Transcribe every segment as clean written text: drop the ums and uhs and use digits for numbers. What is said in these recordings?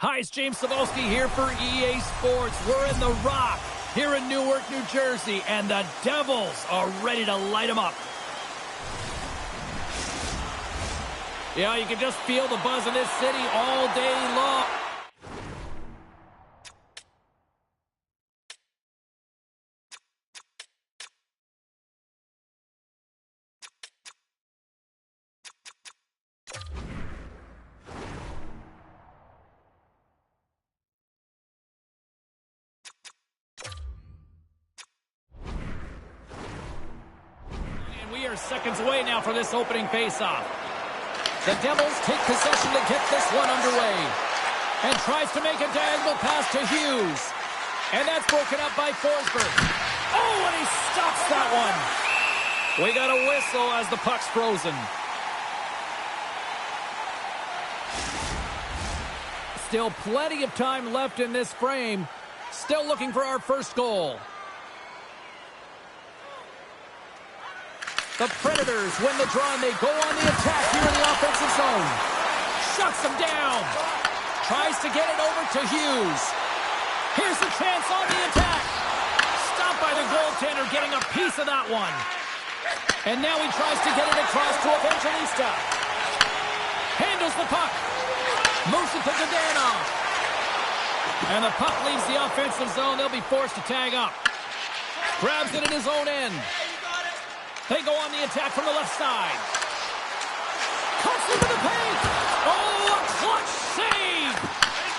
Hi, it's James Cebulski here for EA Sports. We're in the Rock here in Newark, New Jersey, and the Devils are ready to light them up. Yeah, you can just feel the buzz in this city all day long. We are seconds away now for this opening faceoff. The Devils take possession to get this one underway. And tries to make a diagonal pass to Hughes. And that's broken up by Forsberg. Oh, and he stops that one. We got a whistle as the puck's frozen. Still plenty of time left in this frame. Still looking for our first goal. The Predators win the draw, and they go on the attack here in the offensive zone. Shuts them down. Tries to get it over to Hughes. Here's the chance on the attack. Stopped by the goaltender, getting a piece of that one. And now he tries to get it across to Evangelista. Handles the puck. Moves it to Dadonov. And the puck leaves the offensive zone. They'll be forced to tag up. Grabs it in his own end. They go on the attack from the left side. Cuts into the paint. Oh, a clutch save.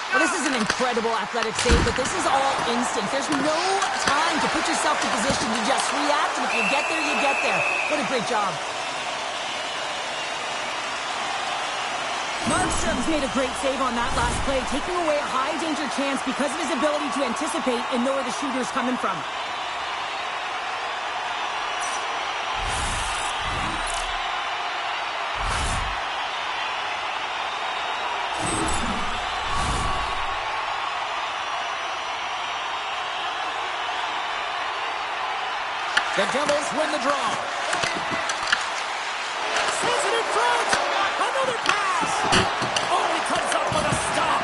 Well, this is an incredible athletic save, but this is all instinct. There's no time to put yourself in position to just react, and if you get there, you get there. What a great job. Markstrom's made a great save on that last play, taking away a high-danger chance because of his ability to anticipate and know where the shooter's coming from. The Devils win the draw. Sends it in front. Another pass. Oh, he comes up with a stop.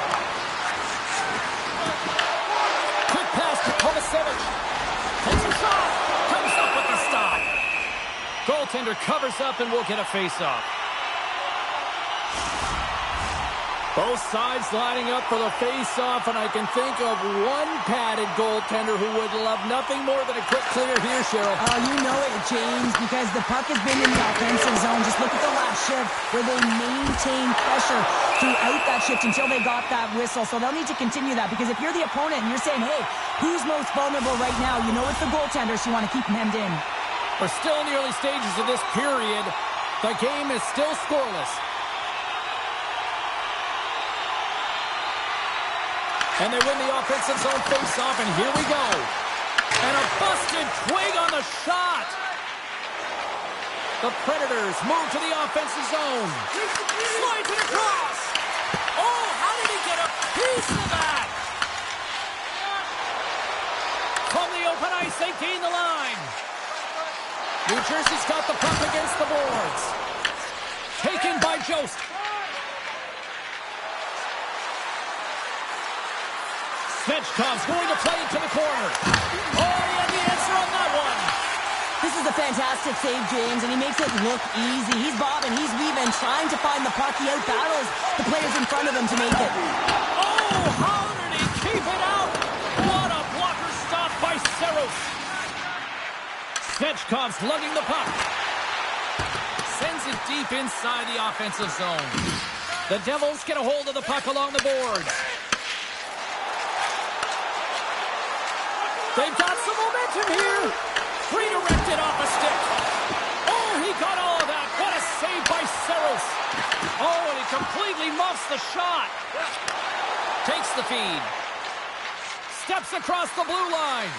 Quick pass to Kovacevic. Takes a shot. Comes up with the stop. Goaltender covers up and will get a face-off. Both sides lining up for the face-off, and I can think of one padded goaltender who would love nothing more than a quick clear here, Cheryl. Oh, you know it, James, because the puck has been in the offensive zone. Just look at the last shift where they maintained pressure throughout that shift until they got that whistle. So they'll need to continue that, because if you're the opponent and you're saying, hey, who's most vulnerable right now? You know it's the goaltenders. You want to keep them hemmed in. We're still in the early stages of this period. The game is still scoreless. And they win the offensive zone face-off, and here we go. And a busted twig on the shot. The Predators move to the offensive zone. Slides it across. Oh, how did he get a piece of that? From the open ice, they gain the line. New Jersey's got the puck against the boards. Taken by Jost. Svechkov's going to play it to the corner. Oh, he had the answer on that one. This is a fantastic save, James, and he makes it look easy. He's bobbing, he's weaving, trying to find the puck. He out-battles the players in front of him to make it. Oh, how did he keep it out? What a blocker stop by Saros. Svechkov's lugging the puck. Sends it deep inside the offensive zone. The Devils get a hold of the puck along the boards. They've got some momentum here. Redirected off a stick. Oh, he got all of that. What a save by Saros. Oh, and he completely muffs the shot. Takes the feed. Steps across the blue line.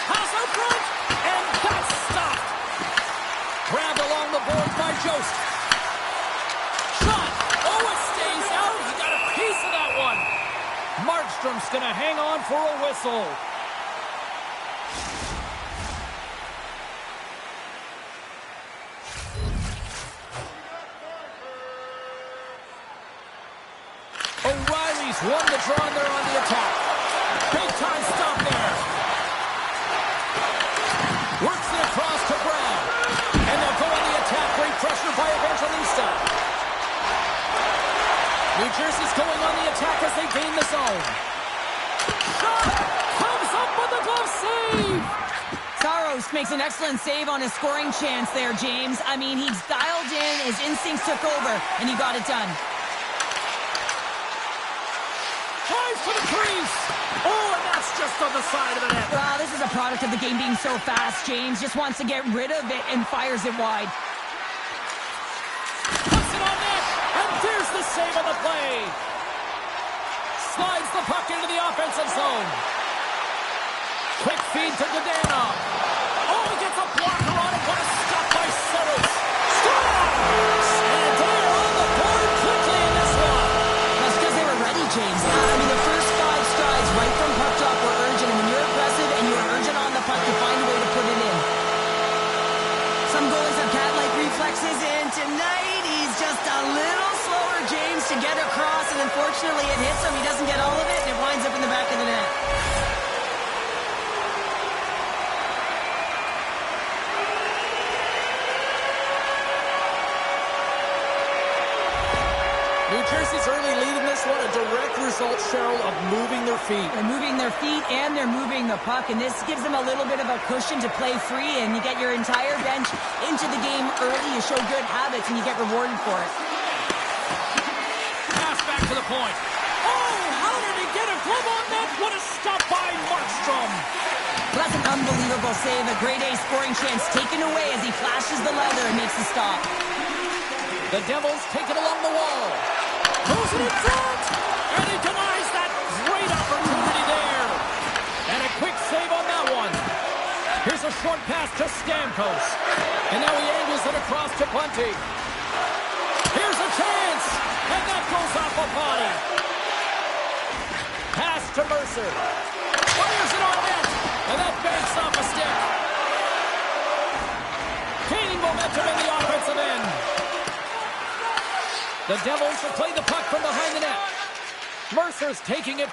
Pass out front. And that's stopped. Grabbed along the boards by Jost. Shot. Oh, it stays out. He got a piece of that one. Markstrom's going to hang on for a whistle. O'Reilly Won the draw and they're on the attack. Big time stop there. Works it across to Brown. And they'll go on the attack. Great pressure by Evangelista. New Jersey's going on the attack as they gain the zone. Shot! Comes up with a glove save! Saros makes an excellent save on his scoring chance there, James. I mean, he's dialed in, his instincts took over, and he got it done. Tries to the crease! Oh, and that's just on the side of the net. Wow, this is a product of the game being so fast. James just wants to get rid of it and fires it wide. Puts it on net, and there's the save on the play. Slides the puck into the offensive zone. Quick feed to Godana. Oh, he gets a blocker on it. What a stop by Saros. Scores! And they're on the board quickly in this one. That's because they were ready, James. I mean, the first 5 strides right from puck drop were urgent, and when you're aggressive and you're urgent on the puck, you find a way to put it in. Some goalies have cat-like reflexes, and tonight he's just a little slower, James, to get across, and unfortunately it hits him. He doesn't get all of it, and it winds up in the back of the net. New Jersey's early lead in this one, a direct result, Cheryl, of moving their feet. They're moving their feet and they're moving the puck, and this gives them a little bit of a cushion to play free, and you get your entire bench into the game early. You show good habits, and you get rewarded for it. Pass back to the point. Oh, how did he get a glove on that? What a stop by Markstrom. Well, that's an unbelievable save. A grade A scoring chance taken away as he flashes the leather and makes the stop. The Devils take it along the wall. Goes it in front. And he denies that great opportunity there. And a quick save on that one. Here's a short pass to Stamkos. And now he angles it across to Bunting. Here's a chance. And that goes off a body. Pass to Mercer. Fires it on net. And that banks off a stick. Gaining momentum in the offensive end. The Devils will play the puck from behind the net. Mercer's taking it.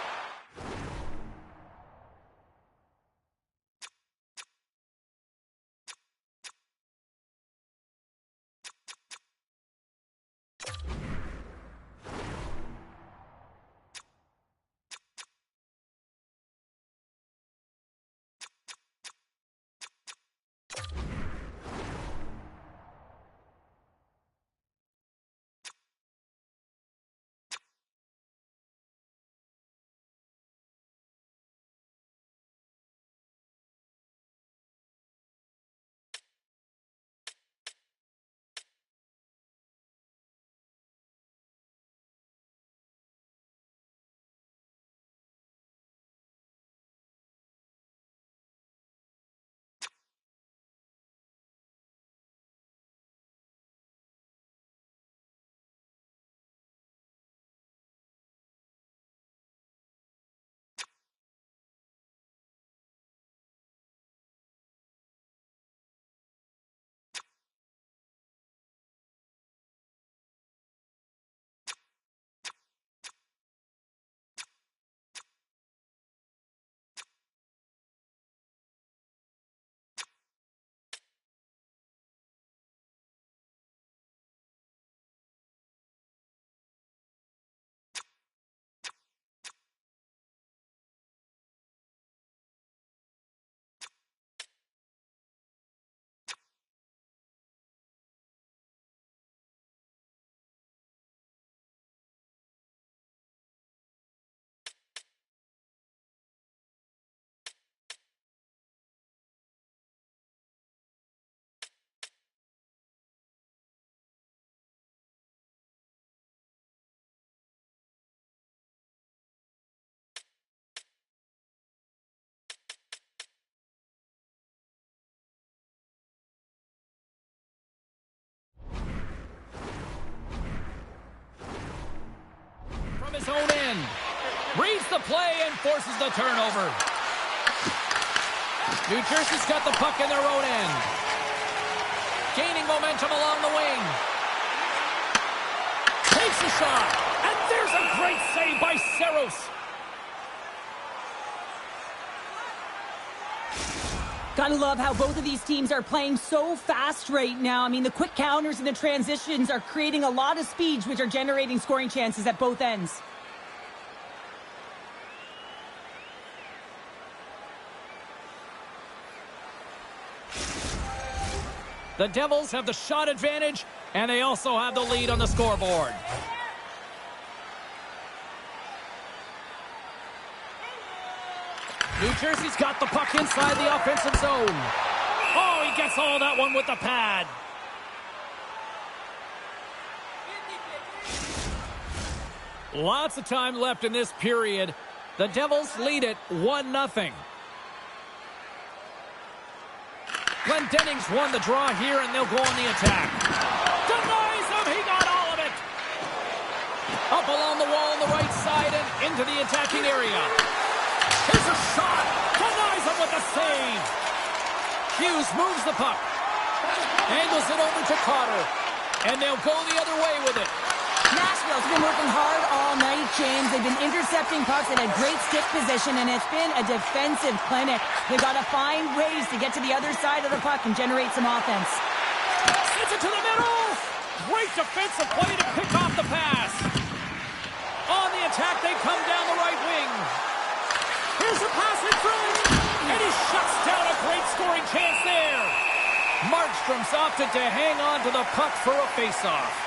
His own end. Reads the play and forces the turnover. New Jersey's got the puck in their own end. Gaining momentum along the wing. Takes a shot. And There's a great save by Saros. Gotta love how both of these teams are playing so fast right now. I mean, the quick counters and the transitions are creating a lot of speed, which are generating scoring chances at both ends. The Devils have the shot advantage, and they also have the lead on the scoreboard. New Jersey's got the puck inside the offensive zone. Oh, he gets all that one with the pad. Lots of time left in this period. The Devils lead it 1-0. Glendening's won the draw here, and they'll go on the attack. Denies him! He got all of it! Up along the wall on the right side and into the attacking area. Here's a shot! Denies him with the save! Hughes moves the puck. Angles it over to Carter. And they'll go the other way with it. Nashville's been working hard all night, James. They've been intercepting pucks at a great stick position, and it's been a defensive clinic. They've got to find ways to get to the other side of the puck and generate some offense. Sends it to the middle! Great defensive play to pick off the pass. On the attack, they come down the right wing. Here's a pass in front, and he shuts down a great scoring chance there. Markstrom's opted to hang on to the puck for a faceoff.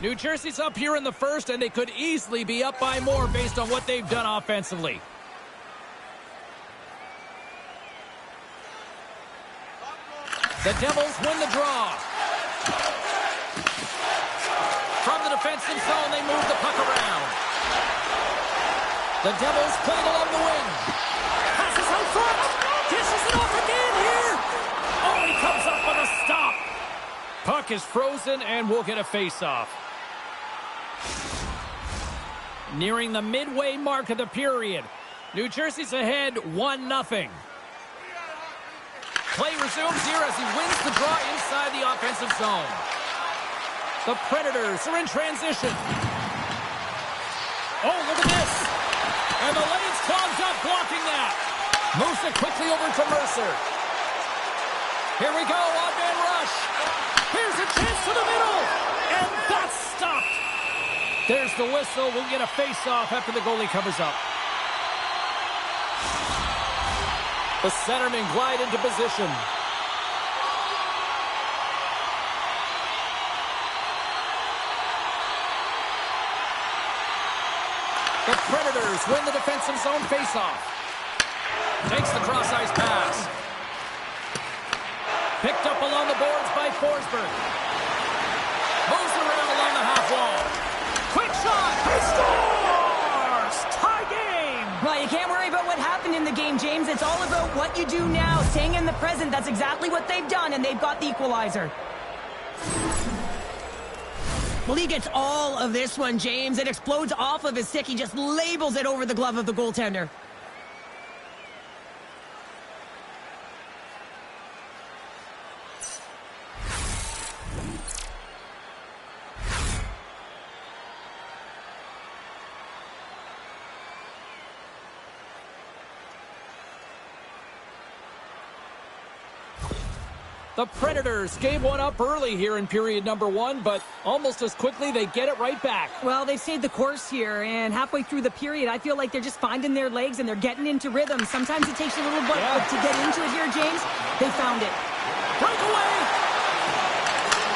New Jersey's up here in the first, and they could easily be up by more based on what they've done offensively. The Devils win the draw. From the defensive zone, they move the puck around. The Devils play it along the wing. Passes out front. Dishes it off again here. Oh, he comes up with a stop. Puck is frozen, and we'll get a face-off. Nearing the midway mark of the period. New Jersey's ahead 1-0. Play resumes here as he wins the draw inside the offensive zone. The Predators are in transition. Oh, look at this. And the lane's clogged up, blocking that. Moves it quickly over to Mercer. Here we go, odd-man rush. Here's a chance to the middle. And that's stopped. There's the whistle. We'll get a face-off after the goalie covers up. The centermen glide into position. The Predators win the defensive zone face-off. Takes the cross-ice pass. Picked up along the boards by Forsberg. Moves around along the half wall. Quick shot! He scores! Tie game! Well, you can't worry about what happened in the game, James. It's all about what you do now. Staying in the present, that's exactly what they've done, and they've got the equalizer. Well, he gets all of this one, James. It explodes off of his stick. He just labels it over the glove of the goaltender. The Predators gave one up early here in period number 1, but almost as quickly they get it right back. Well, they've stayed the course here, and halfway through the period, I feel like they're just finding their legs and they're getting into rhythm. Sometimes it takes a little bit to get into it here, James. They found it. Breakaway!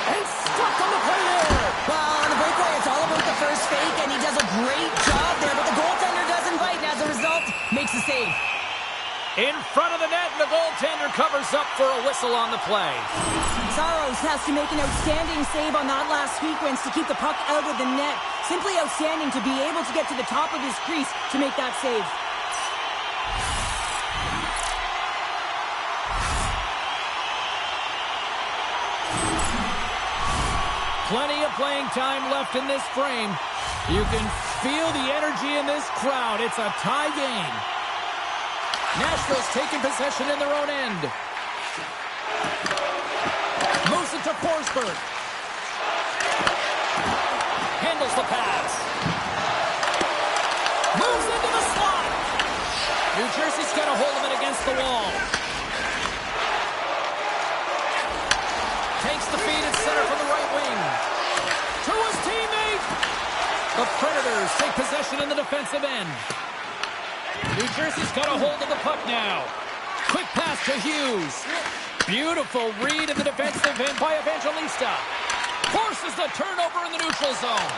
And stuck on the play there! Well, on the breakaway, it's all about the first fake, and he does a great job there, but the goaltender doesn't bite, and as a result, makes the save. In front of the net, and the goaltender covers up for a whistle on the play. Saros has to make an outstanding save on that last sequence to keep the puck out of the net. Simply outstanding to be able to get to the top of his crease to make that save. Plenty of playing time left in this frame. You can feel the energy in this crowd. It's a tie game. Nashville's taking possession in their own end. Moves it to Forsberg. Handles the pass. Moves into the slot. New Jersey's got a hold of it against the wall. Takes the feed at center from the right wing. To his teammate. The Predators take possession in the defensive end. New Jersey's got a hold of the puck now. Quick pass to Hughes. Beautiful read in the defensive end by Evangelista. Forces the turnover in the neutral zone.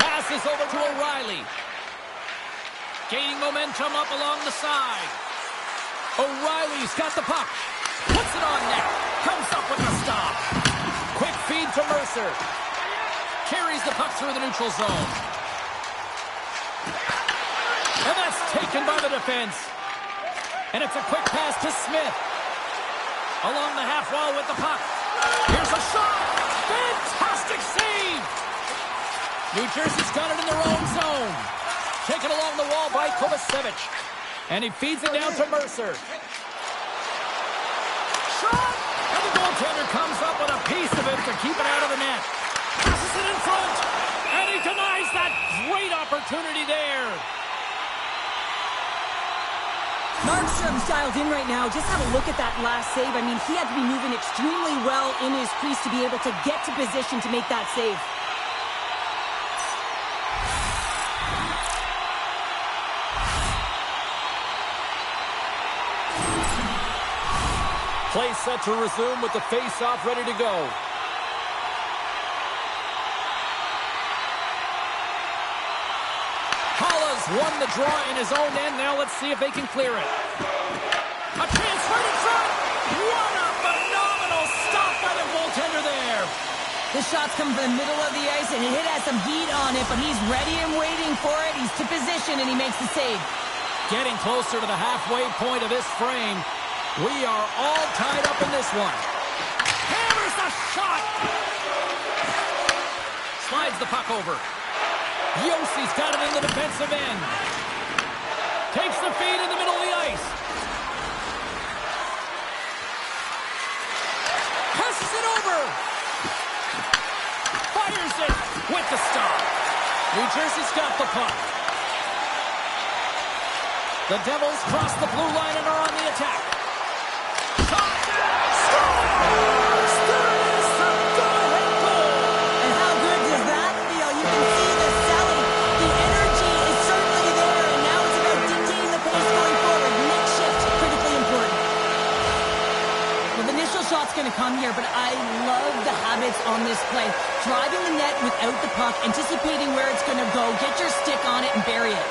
Passes over to O'Reilly. Gaining momentum up along the side. O'Reilly's got the puck. Puts it on net. Comes up with the stop. Quick feed to Mercer. Carries the puck through the neutral zone. And that's taken by the defense. And it's a quick pass to Smith. Along the half wall with the puck. Here's a shot. Fantastic save. New Jersey's got it in their own zone. Taken along the wall by Kovacevic. And he feeds it down to Mercer. Shot. And the goaltender comes up with a piece of it to keep it out of the net. Passes it in front. And he denies that great opportunity there. Markstrom's dialed in right now. Just have a look at that last save. I mean, he had to be moving extremely well in his crease to be able to get to position to make that save. Play set to resume with the face-off ready to go. Halla's won the draw in his own end. Now let's see if they can clear it. A chance right in front. What a phenomenal stop by the goaltender there. The shot's come from the middle of the ice, and it has some heat on it, but he's ready and waiting for it. He's to position, and he makes the save. Getting closer to the halfway point of this frame. We are all tied up in this one. Hammers the shot. Slides the puck over. Yossi's got it in the defensive end. Takes the feed in the middle of the ice. Passes it over. Fires it with the stop. New Jersey's got the puck. The Devils cross the blue line and are on the attack. Shot's going to come here, but I love the habits on this play. Driving the net without the puck, anticipating where it's going to go, get your stick on it and bury it.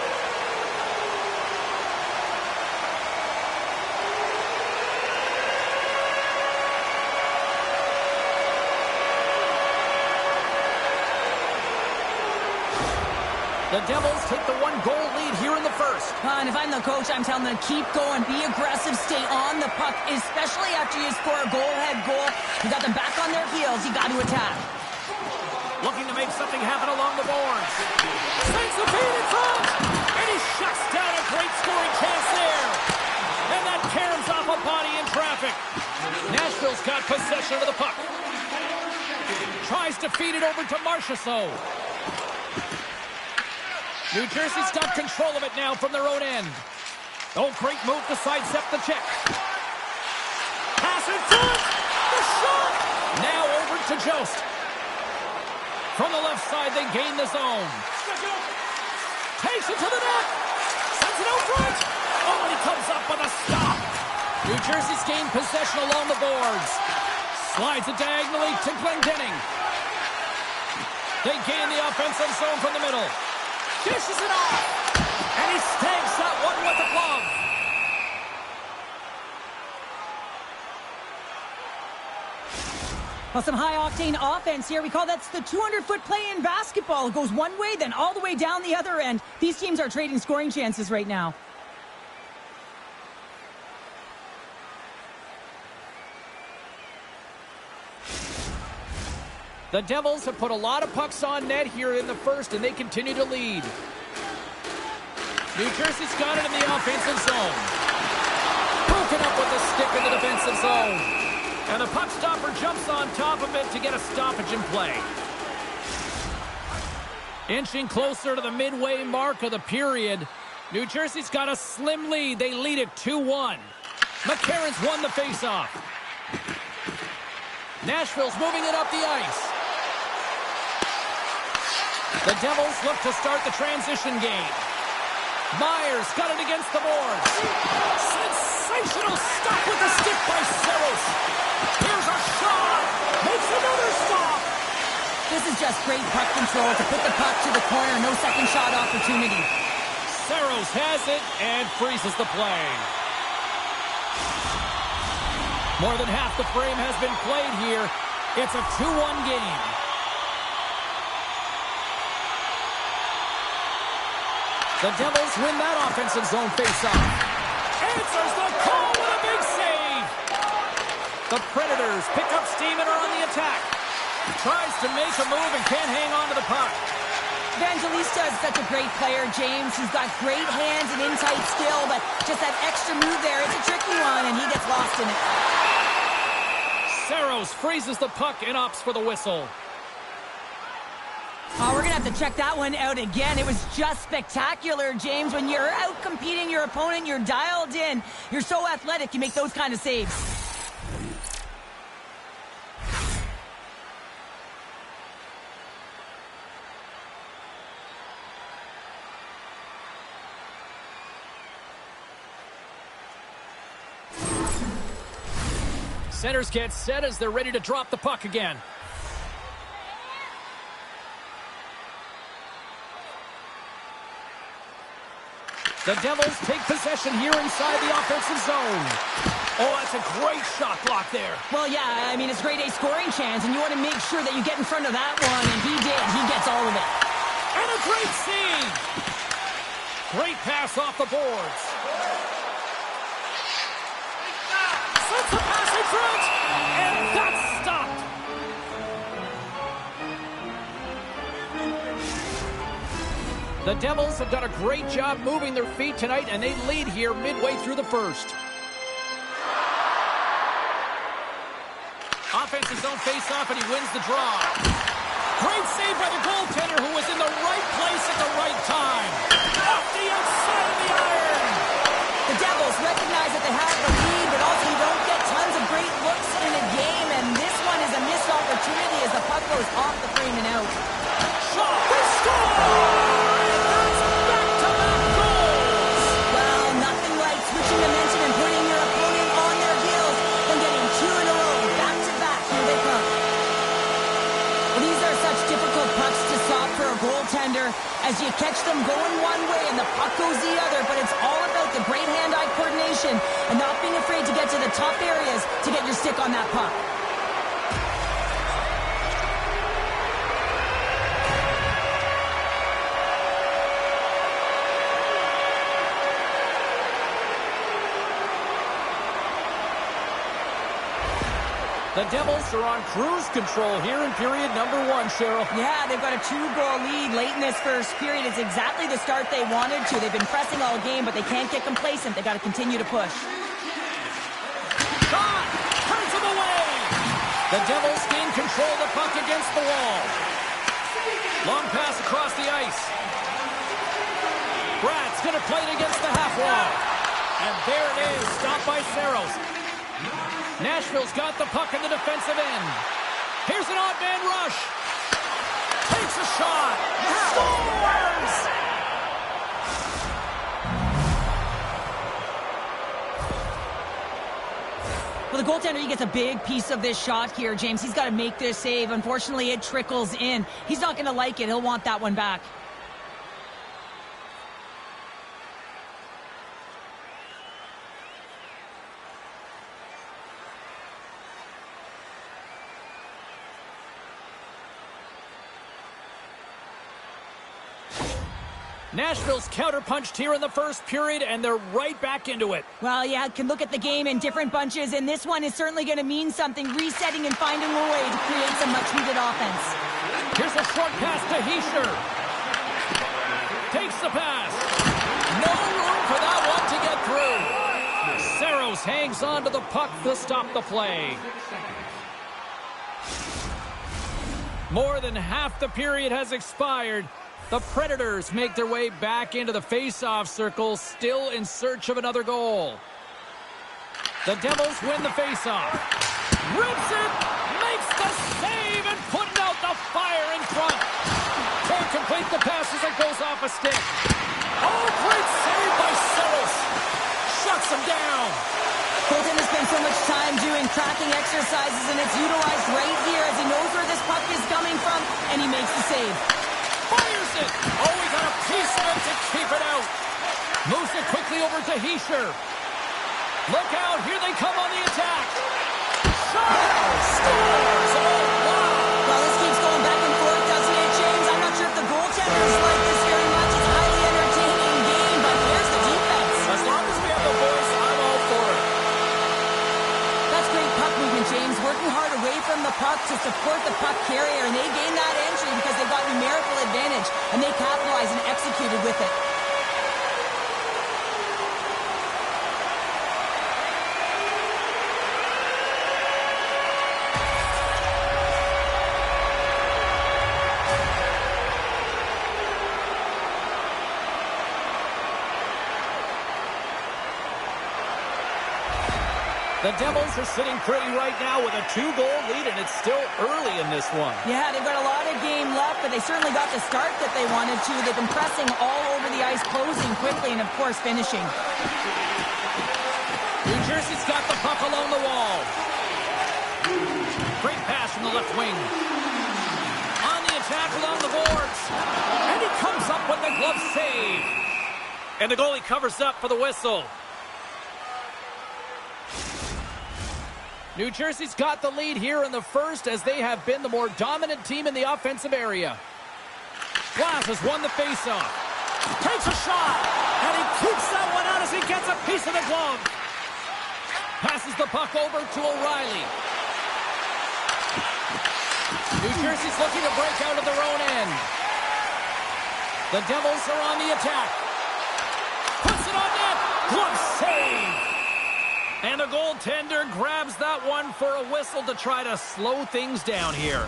The Devils take the one-goal lead here in the first. And if I'm the coach, I'm telling them to keep going, be aggressive, stay on the puck, especially after you score a goal-ahead goal. You got them back on their heels. You got to attack. Looking to make something happen along the boards. Sends the feed in front, and he shuts down a great scoring chance there. And that caroms off a body in traffic. Nashville's got possession of the puck. Tries to feed it over to Marchessault. New Jersey's got control of it now from their own end. Oh, great move to sidestep the check. Pass in front. The shot. Now over to Jost. From the left side, they gain the zone. Takes it to the net. Sends it out front. Oh, and he comes up with a stop. New Jersey's gained possession along the boards. Slides it diagonally to Glendening. They gain the offensive zone from the middle. Dishes it off, and he snags that one with the glove. Well, some high-octane offense here. We call that the 200-foot play in basketball. It goes one way, then all the way down the other end. These teams are trading scoring chances right now. The Devils have put a lot of pucks on net here in the first, and they continue to lead. New Jersey's got it in the offensive zone. Broken up with the stick in the defensive zone. And the puck stopper jumps on top of it to get a stoppage in play. Inching closer to the midway mark of the period. New Jersey's got a slim lead. They lead it 2-1. McCarron's won the faceoff. Nashville's moving it up the ice. The Devils look to start the transition game. Myers got it against the boards. Sensational stop with the stick by Saros. Here's a shot. Makes another stop. This is just great puck control to put the puck to the corner. No second shot opportunity. Saros has it and freezes the play. More than half the frame has been played here. It's a 2-1 game. The Devils win that offensive zone faceoff. Answers the call with a big save. The Predators pick up steam and are on the attack. Tries to make a move and can't hang on to the puck. Evangelista is such a great player, James. He's got great hands and in-tight skill, but just that extra move there, it's a tricky one, and he gets lost in it. Saros freezes the puck and opts for the whistle. Oh, we're going to have to check that one out again. It was just spectacular, James. When you're out competing your opponent, you're dialed in. You're so athletic, you make those kind of saves. Centers get set as they're ready to drop the puck again. The Devils take possession here inside the offensive zone. Oh, that's a great shot block there. Well, yeah, I mean, it's grade A scoring chance, and you want to make sure that you get in front of that one, and he did. He gets all of it. And a great save. Great pass off the boards. Sets the pass in front, and that's stopped. The Devils have done a great job moving their feet tonight, and they lead here midway through the first. Offensive zone face-off, and he wins the draw. Great save by the goaltender, who was in the right place at the right time. Off the outside of the iron. The Devils recognize that they have the lead, but also you don't get tons of great looks in a game, and this one is a missed opportunity as the puck goes off the frame and out. Shot, they score! Switching momentum and putting your opponent on their heels and getting two in a row. Back to back, here they come. Well, these are such difficult pucks to stop for a goaltender as you catch them going one way and the puck goes the other, but it's all about the great hand-eye coordination and not being afraid to get to the tough areas to get your stick on that puck. The Devils are on cruise control here in period number 1, Cheryl. Yeah, they've got a 2-goal lead late in this first period. It's exactly the start they wanted to. They've been pressing all game, but they can't get complacent. They've got to continue to push. Shot! Turns him away! The Devils gain control of the puck against the wall. Long pass across the ice. Brad's going to play it against the half wall. And there it is, stopped by Saros. Nashville's got the puck in the defensive end. Here's an odd man rush. Takes a shot. Scores! Well, the goaltender, he gets a big piece of this shot here, James. He's got to make this save. Unfortunately, it trickles in. He's not going to like it. He'll want that one back. Nashville's counterpunched here in the first period, and they're right back into it. Well, yeah, can look at the game in different bunches, and this one is certainly going to mean something, resetting and finding a way to create some much-needed offense. Here's a short pass to Hischier. Takes the pass. No room for that one to get through. Saros hangs on to the puck to stop the play. More than half the period has expired. The Predators make their way back into the face-off circle, still in search of another goal. The Devils win the face-off. Rips it, makes the save, and putting out the fire in front. Can't complete the pass as it goes off a stick. Oh, great save by Saros. Shuts him down. Colton has spent so much time doing tracking exercises, and it's utilized right here as he knows where this puck is coming from, and he makes the save. Fires it! Oh, he got a piece of it to keep it out. Moves it quickly over to Hischier. Look out, here they come on the attack. Shot! Scores! Oh, wow! Well, this keeps going back and forth, doesn't it, James? I'm not sure if the goaltenders like this very much. It's a highly entertaining game, but there's the defense. As long as we have the voice, I'm all for it. That's great puck movement, James. Working hard away from the puck to support the puck carrier, and they gained that entry because they got numerical advantage, and they capitalized and executed with it. The Devils are sitting pretty right now with a 2-goal lead, and it's still early in this one. Yeah, they've got a lot of game left, but they certainly got the start that they wanted to. They've been pressing all over the ice, closing quickly, and of course finishing. New Jersey's got the puck along the wall. Great pass from the left wing. On the attack along the boards. And he comes up with the glove save. And the goalie covers up for the whistle. New Jersey's got the lead here in the first as they have been the more dominant team in the offensive area. Glass has won the faceoff. Takes a shot, and he keeps that one out as he gets a piece of the glove. Passes the puck over to O'Reilly. New Jersey's looking to break out of their own end. The Devils are on the attack. Puts it on net. Glove save. And the goaltender grabs that one for a whistle to try to slow things down here.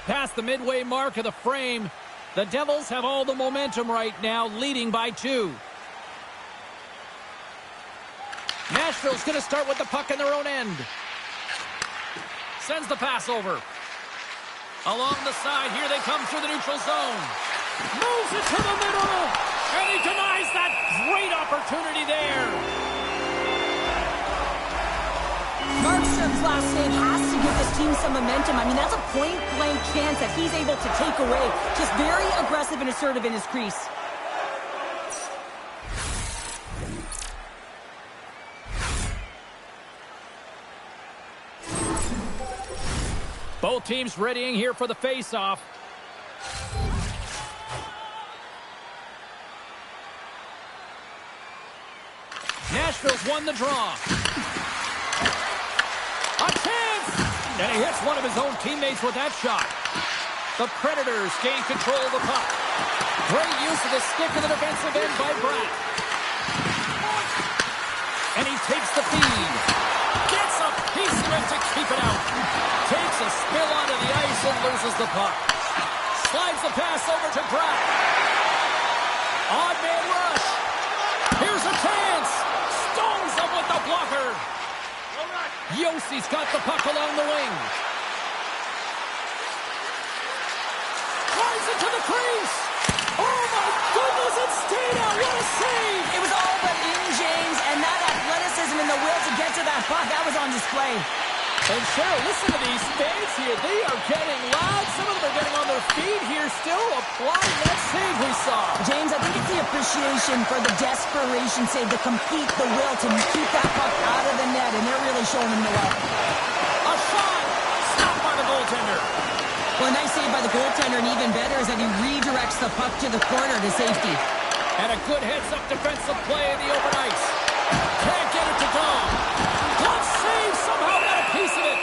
Past the midway mark of the frame, the Devils have all the momentum right now, leading by 2. Nashville's going to start with the puck in their own end. Sends the pass over. Along the side, here they come through the neutral zone. Moves it to the middle, and he denies that great opportunity there. Markstrom's last save has to give this team some momentum. I mean, that's a point-blank chance that he's able to take away. Just very aggressive and assertive in his crease. Both teams readying here for the face-off. Nashville's won the draw. A chance! And he hits one of his own teammates with that shot. The Predators gain control of the puck. Great use of the stick in the defensive end by Bratt. And he takes the feed. Gets a piece of it to keep it out. Takes a spill onto the ice and loses the puck. Slides the pass over to Bratt. Odd man rush. Here's a chance. Stones him with the blocker. Yossi's got the puck along the wing. Drives it to the crease. Oh my goodness, it stayed out. What a save. It was all but in, James, and that athleticism and the will to get to that puck, that was on display. And Cheryl, listen to these fans here. They are getting loud. Some of them are getting on their feet here, still applauding that save we saw. James, I think it's the appreciation for the desperation save, the compete, the will to keep that puck out of the net, and they're really showing them the way. A shot! Stopped by the goaltender. Well, a nice save by the goaltender, and even better is that he redirects the puck to the corner to safety. And a good heads-up defensive play in the open ice. Can't get it to Dom. Glove save, somehow got a piece of it.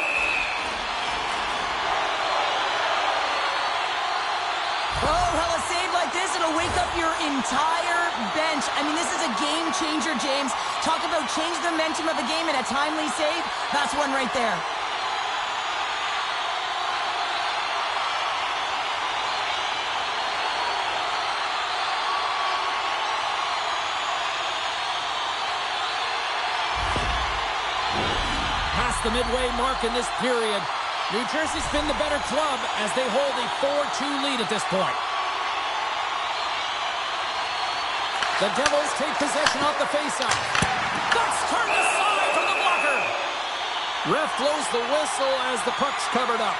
Oh, hell, a save like this, it'll wake up your entire bench. I mean, this is a game changer, James. Talk about change the momentum of the game in a timely save. That's one right there. Past the midway mark in this period, New Jersey's been the better club as they hold a 4-2 lead at this point. The Devils take possession off the faceoff. That's turned aside from the blocker. Ref blows the whistle as the puck's covered up.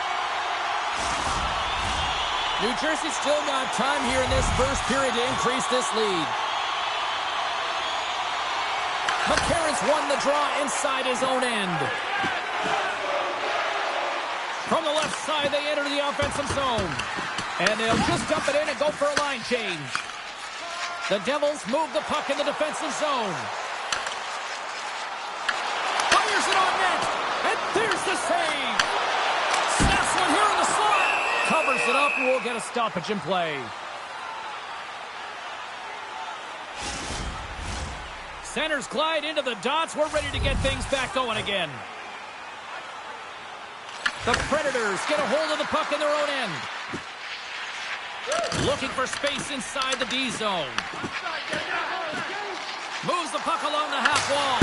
New Jersey's still got time here in this first period to increase this lead. McCarron's won the draw inside his own end. From the left side, they enter the offensive zone. And they'll just dump it in and go for a line change. The Devils move the puck in the defensive zone. Fires it on net. And there's the save. Snaps one here in the slot. Covers it up and we'll get a stoppage in play. Centers glide into the dots. We're ready to get things back going again. The Predators get a hold of the puck in their own end. Looking for space inside the D zone. Moves the puck along the half wall.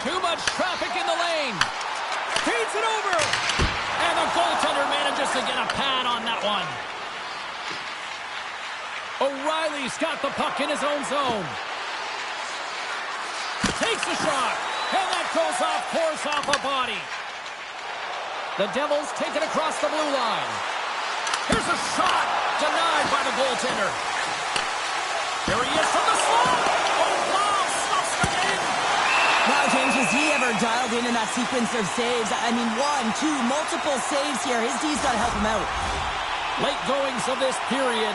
Too much traffic in the lane. Feeds it over. And the goaltender manages to get a pad on that one. O'Reilly's got the puck in his own zone. Takes a shot. And that goes off course off a body. The Devils take it across the blue line. Here's a shot. Denied by the goaltender. Here he is from the slot. Oh, wow. Stuffs it in. Wow, James, was he ever dialed in that sequence of saves? I mean, one, two, multiple saves here. His D's got to help him out. Late goings of this period.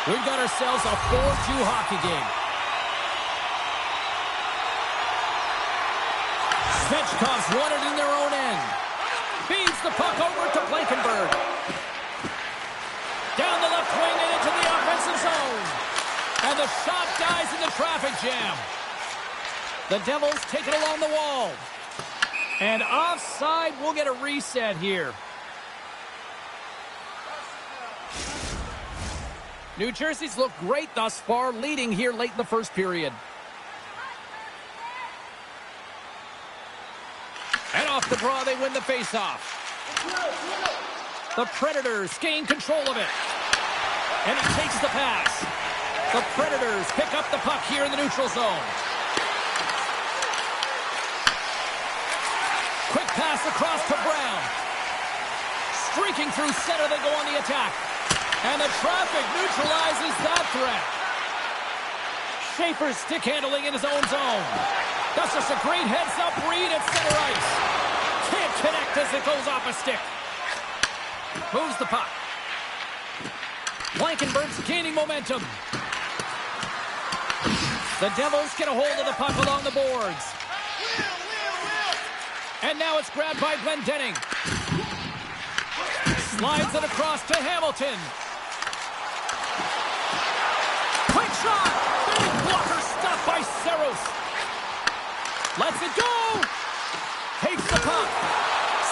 We've got ourselves a 4-2 hockey game. Svechkov's won it in their own end. Feeds the puck over to Blankenberg. Down the left wing and into the offensive zone. And the shot dies in the traffic jam. The Devils take it along the wall. And offside, we'll get a reset here. New Jersey's looked great thus far, leading here late in the first period. And off the draw, they win the faceoff. The Predators gain control of it. And he takes the pass. The Predators pick up the puck here in the neutral zone. Quick pass across to Brown. Streaking through center, they go on the attack. And the traffic neutralizes that threat. Schaefer's stick handling in his own zone. That's just a great heads-up read at center ice. Can't connect as it goes off a stick. Moves the puck. Blankenberg's gaining momentum. The Devils get a hold of the puck along the boards. And now it's grabbed by Glendening. Slides it across to Hamilton. Quick shot! Big blocker stopped by Saros. Lets it go! Takes the puck.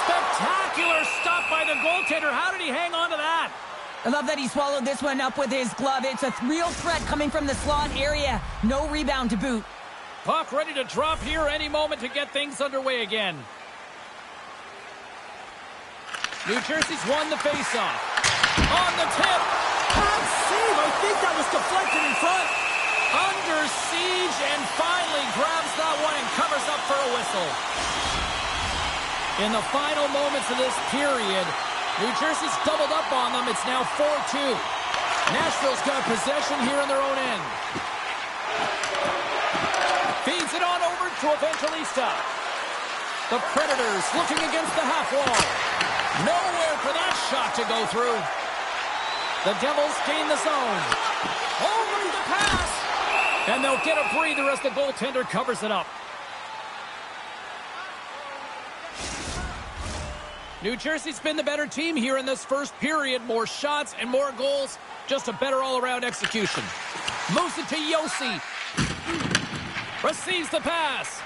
Spectacular stop by the goaltender. How did he hang on to that? I love that he swallowed this one up with his glove. It's a real threat coming from the slot area. No rebound to boot. Puck ready to drop here any moment to get things underway again. New Jersey's won the faceoff. On the tip. Bad save. I think that was deflected in front. Under siege and finally grabs that one and covers up for a whistle. In the final moments of this period, New Jersey's doubled up on them. It's now 4-2. Nashville's got possession here in their own end. Feeds it on over to Evangelista. The Predators looking against the half wall. Nowhere for that shot to go through. The Devils gain the zone. Over the pass. And they'll get a breather as the goaltender covers it up. New Jersey's been the better team here in this first period. More shots and more goals. Just a better all-around execution. Moves it to Josi. Receives the pass.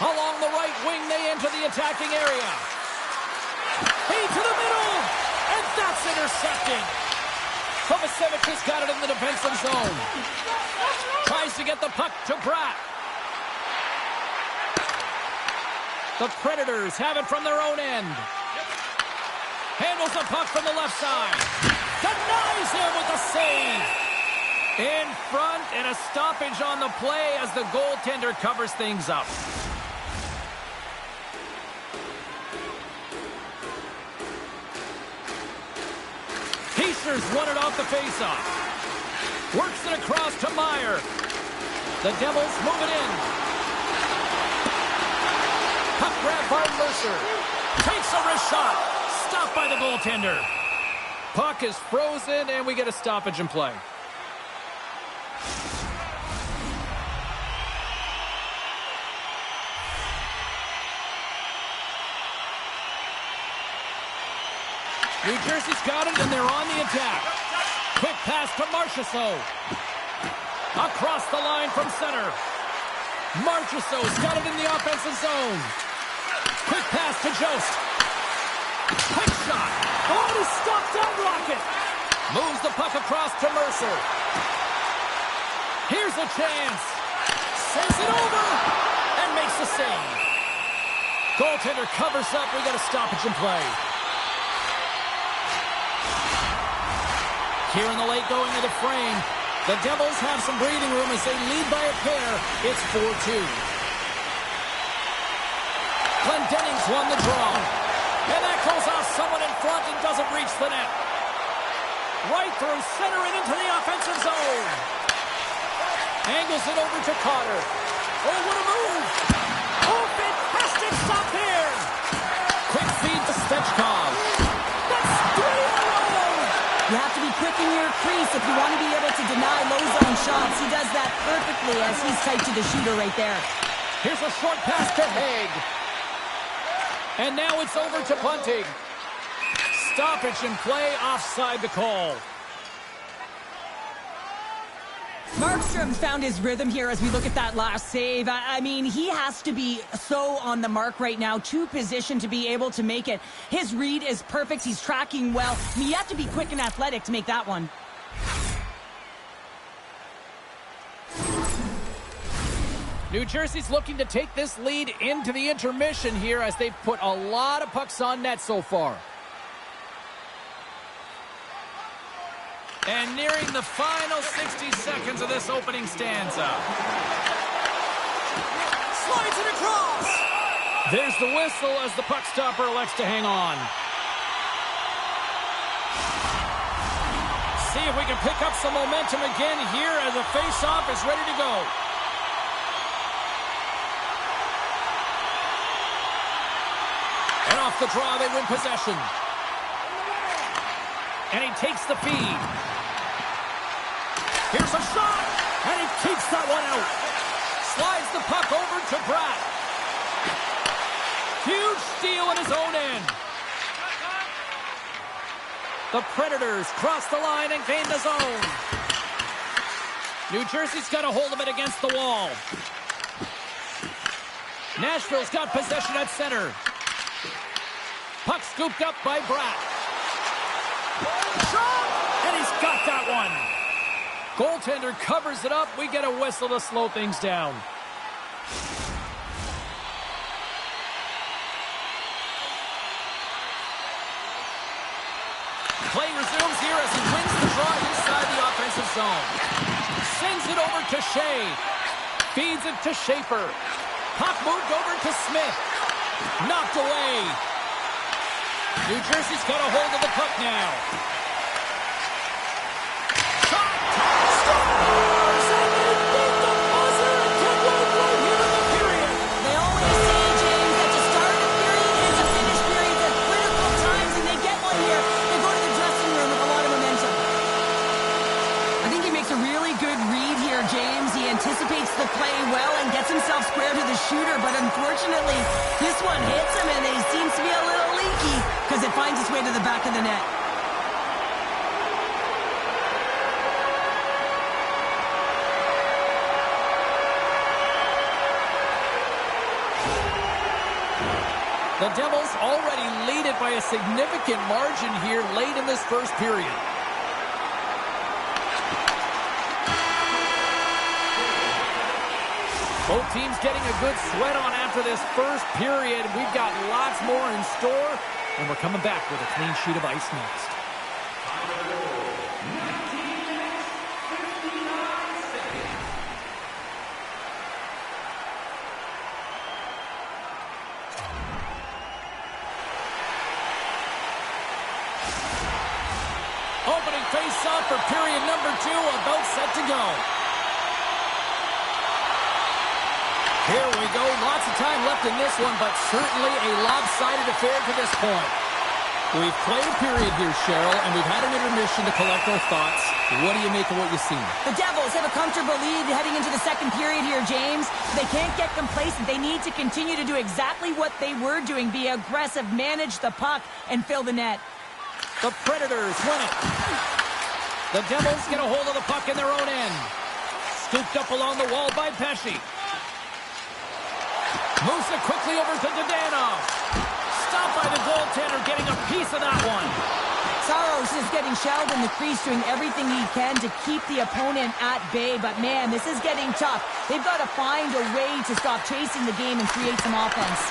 Along the right wing, they enter the attacking area. Feed to the middle. And that's intercepted. Kovacevic has got it in the defensive zone. Tries to get the puck to Bratt. The Predators have it from their own end. Handles the puck from the left side. Denies him with a save. In front, and a stoppage on the play as the goaltender covers things up. Heischer's won it off the faceoff. Works it across to Meyer. The Devils move it in. Puck grab by Mercer. Takes a wrist shot. Stopped by the goaltender. Puck is frozen, and we get a stoppage in play. New Jersey's got it, and they're on the attack. Quick pass to Marchessault. Across the line from center. Marchessault's got it in the offensive zone. Quick pass to Jost. Quick shot. Oh, he stopped that rocket. Moves the puck across to Mercer. Here's a chance. Sends it over and makes the save. Goaltender covers up. We got a stoppage in play. Here in the late going of the frame, the Devils have some breathing room as they lead by a pair. It's 4-2. Glendening's won the draw. And that goes off someone in front and doesn't reach the net. Right through center and into the offensive zone. Angles it over to Carter. Oh, what a move. Oh, fantastic stop here. Quick feed to Svechkov. That's 3 in a row. You have to be quick in your crease if you want to be able to deny low-zone shots. He does that perfectly as he's tight to the shooter right there. Here's a short pass to Haig. And now it's over to Bunting. Stoppage in play, offside the call. Markstrom found his rhythm here as we look at that last save. I mean, he has to be so on the mark right now, to position to be able to make it. His read is perfect. He's tracking well. I mean, you have to be quick and athletic to make that one. New Jersey's looking to take this lead into the intermission here as they've put a lot of pucks on net so far. And nearing the final 60 seconds of this opening stanza. Slides it across. There's the whistle as the puck stopper elects to hang on. See if we can pick up some momentum again here as the face-off is ready to go. And off the draw, they win possession. And he takes the feed. Here's a shot, and he keeps that one out. Slides the puck over to Bratt. Huge steal in his own end. The Predators cross the line and gain the zone. New Jersey's got a hold of it against the wall. Nashville's got possession at center. Puck scooped up by Bratt. Shot! And he's got that one. Goaltender covers it up. We get a whistle to slow things down. Play resumes here as he wins the draw inside the offensive zone. Sends it over to Shea. Feeds it to Schaefer. Puck moved over to Smith. Knocked away. New Jersey's got a hold of the puck now. Shot! Scores! And they beat the buzzer and get one right here in the period. They always say, James, that to start a period is a finish period. anticipates the play well and gets himself square to the shooter, but unfortunately, this one hits him and he seems to be a little leaky because it finds its way to the back of the net. The Devils already lead it by a significant margin here late in this first period. Both teams getting a good sweat on after this first period. We've got lots more in store, and we're coming back with a clean sheet of ice next. Opening face-off for period number 2, about set to go. Here we go. Lots of time left in this one, but certainly a lopsided affair to this point. We've played a period here, Cheryl, and we've had an intermission to collect our thoughts. What do you make of what you've seen? The Devils have a comfortable lead heading into the second period here, James. They can't get complacent. They need to continue to do exactly what they were doing. Be aggressive, manage the puck, and fill the net. The Predators win it. The Devils get a hold of the puck in their own end. Scooped up along the wall by Pesce. Moves it quickly over to Dadonov. Stopped by the goaltender, getting a piece of that one. Saros is getting shelled in the crease, doing everything he can to keep the opponent at bay. But, man, this is getting tough. They've got to find a way to stop chasing the game and create some offense.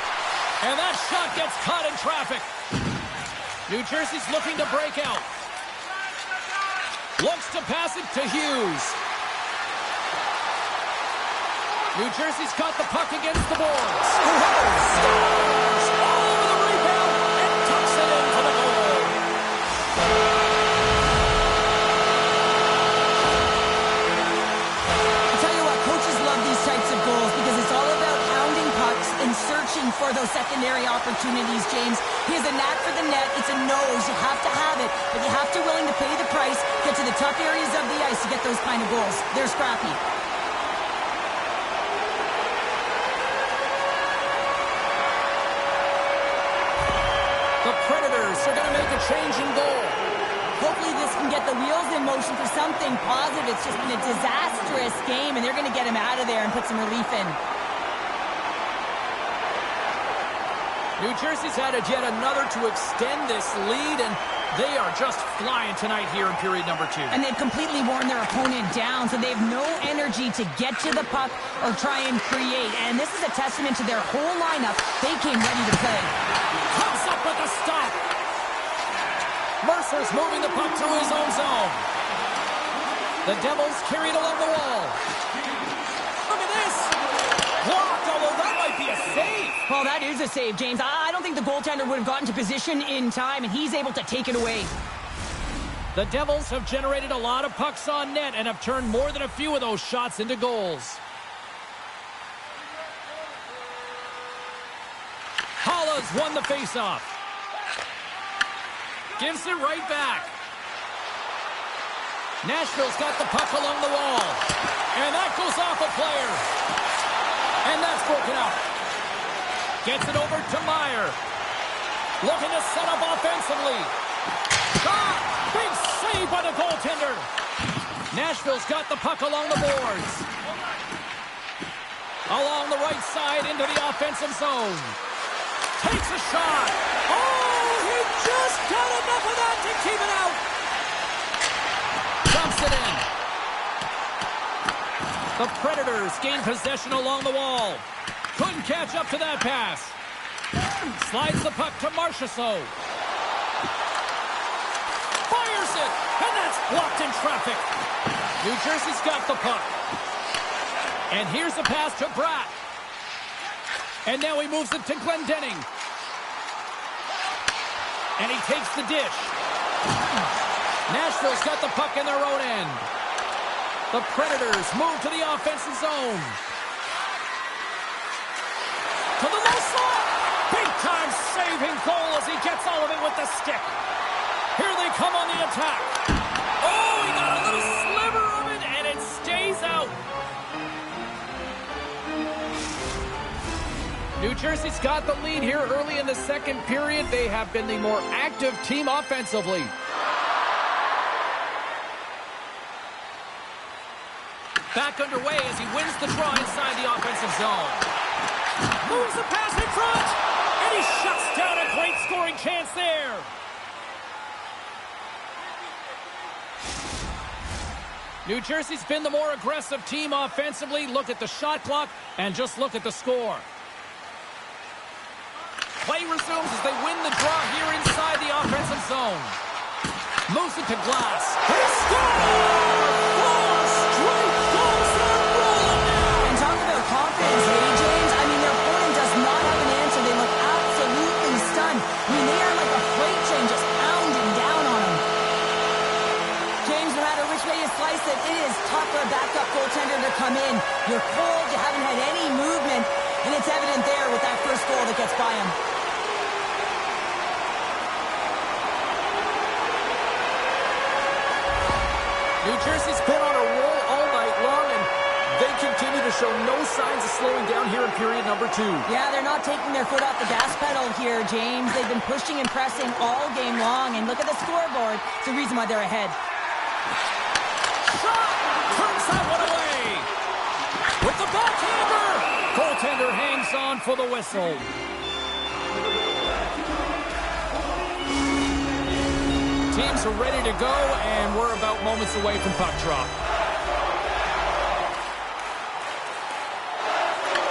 And that shot gets caught in traffic. New Jersey's looking to break out. Looks to pass it to Hughes. New Jersey's got the puck against the boards. Stars all over the rebound and tucks it into the goal. I tell you what, coaches love these types of goals because it's all about hounding pucks and searching for those secondary opportunities, James. He has a knack for the net. It's a nose. You have to have it, but you have to willing to pay the price, get to the tough areas of the ice to get those kind of goals. They're scrappy. The Predators are going to make a change in goal. Hopefully this can get the wheels in motion for something positive. It's just been a disastrous game, and they're going to get him out of there and put some relief in. New Jersey's added yet another to extend this lead, and they are just flying tonight here in period number 2. And they've completely worn their opponent down, so they have no energy to get to the puck or try and create. And this is a testament to their whole lineup. They came ready to play. Comes up with a stop. Mercer's moving the puck through his own zone. The Devils carry it along the wall. Look at this. Blocked, although that might be a save. Well, that is a save, James. I don't think the goaltender would have gotten to position in time, and he's able to take it away. The Devils have generated a lot of pucks on net and have turned more than a few of those shots into goals. Halla's won the faceoff. Gives it right back. Nashville's got the puck along the wall. And that goes off a player. And that's broken up. Gets it over to Meyer. Looking to set up offensively. Shot! Big save by the goaltender. Nashville's got the puck along the boards. Along the right side into the offensive zone. Takes a shot. Oh, he just got enough of that to keep it out. Dumps it in. The Predators gain possession along the wall. Couldn't catch up to that pass. Slides the puck to Marchessault. Fires it, and that's blocked in traffic. New Jersey's got the puck. And here's the pass to Bratt. And now he moves it to Glendening. And he takes the dish. Nashville's got the puck in their own end. The Predators move to the offensive zone. To the low slot. Big-time saving goal as he gets all of it with the stick. Here they come on the attack. Oh, he got a little sliver of it, and it stays out. New Jersey's got the lead here early in the second period. They have been the more active team offensively. Back underway as he wins the draw inside the offensive zone. Moves the pass in front, and he shuts down a great scoring chance there. New Jersey's been the more aggressive team offensively. Look at the shot clock, and just look at the score. Play resumes as they win the draw here inside the offensive zone. Moves it to Glass. He scores! 4 straight goals are rolling now! And talk about confidence, hey, James? I mean, their opponent does not have an answer. They look absolutely stunned. I mean, they are like a freight train just pounding down on them. James, no matter which way you slice it, it is tough for a backup goaltender to come in. You're cold, you haven't had any movement, and it's evident there with that first goal that gets by him. New Jersey's been on a roll all night long, and they continue to show no signs of slowing down here in period number 2. Yeah, they're not taking their foot off the gas pedal here, James. They've been pushing and pressing all game long, and look at the scoreboard. It's the reason why they're ahead. Shot! Turns that one away! With the backhander! Goaltender hangs on for the whistle. Teams are ready to go, and we're about moments away from puck drop.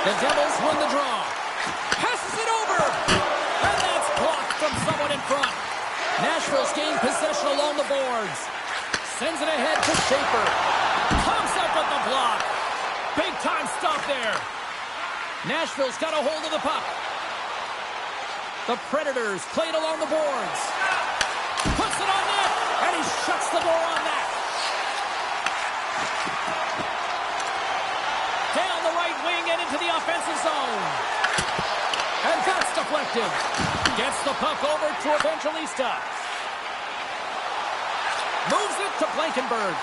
The Devils win the draw. Passes it over! And that's blocked from someone in front. Nashville's gained possession along the boards. Sends it ahead to Schaefer. Comes up with the block. Big time stop there. Nashville's got a hold of the puck. The Predators play it along the boards. Puts it on net, and he shuts the door on that. Down the right wing and into the offensive zone. And that's deflected. Gets the puck over to Evangelista. Moves it to Blankenberg.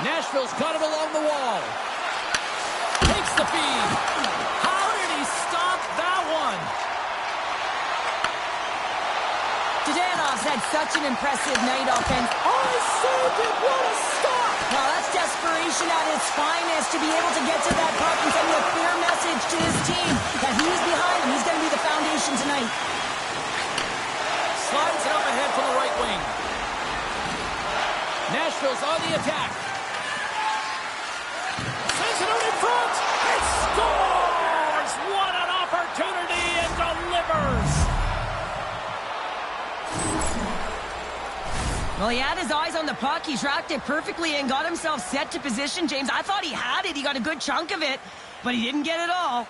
Nashville's got it along the wall. Takes the feed. How did he stop that one? Danov's had such an impressive night offense. I saved it. What a stop. Well, that's desperation at its finest to be able to get to that puck and send a clear message to his team that he's behind and he's going to be the foundation tonight. Slides it up ahead from the right wing. Nashville's on the attack. Sends it out in front. And scores! What an opportunity, and delivers. Well, he had his eyes on the puck. He tracked it perfectly and got himself set to position, James. I thought he had it. He got a good chunk of it, but he didn't get it all.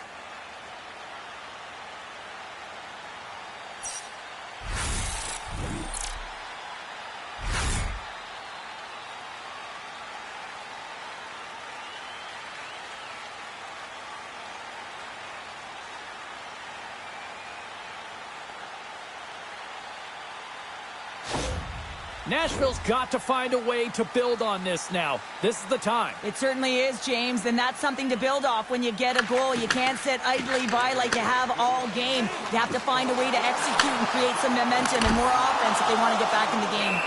Nashville's got to find a way to build on this now. This is the time. It certainly is, James, and that's something to build off when you get a goal. You can't sit idly by like you have all game. You have to find a way to execute and create some momentum and more offense if they want to get back in the game.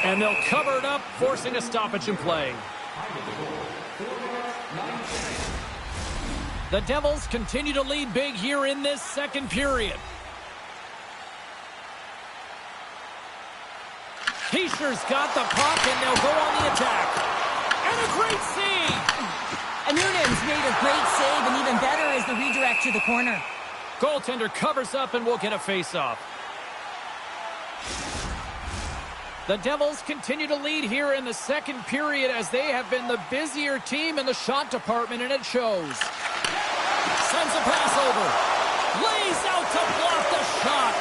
And they'll cover it up, forcing a stoppage in play. The Devils continue to lead big here in this second period. Heischer's got the puck, and they'll go on the attack. And a great save! And Noonan's made a great save, and even better is the redirect to the corner. Goaltender covers up, and we'll get a face-off. The Devils continue to lead here in the second period as they have been the busier team in the shot department, and it shows. Sends a pass over. Lays out to block the shot.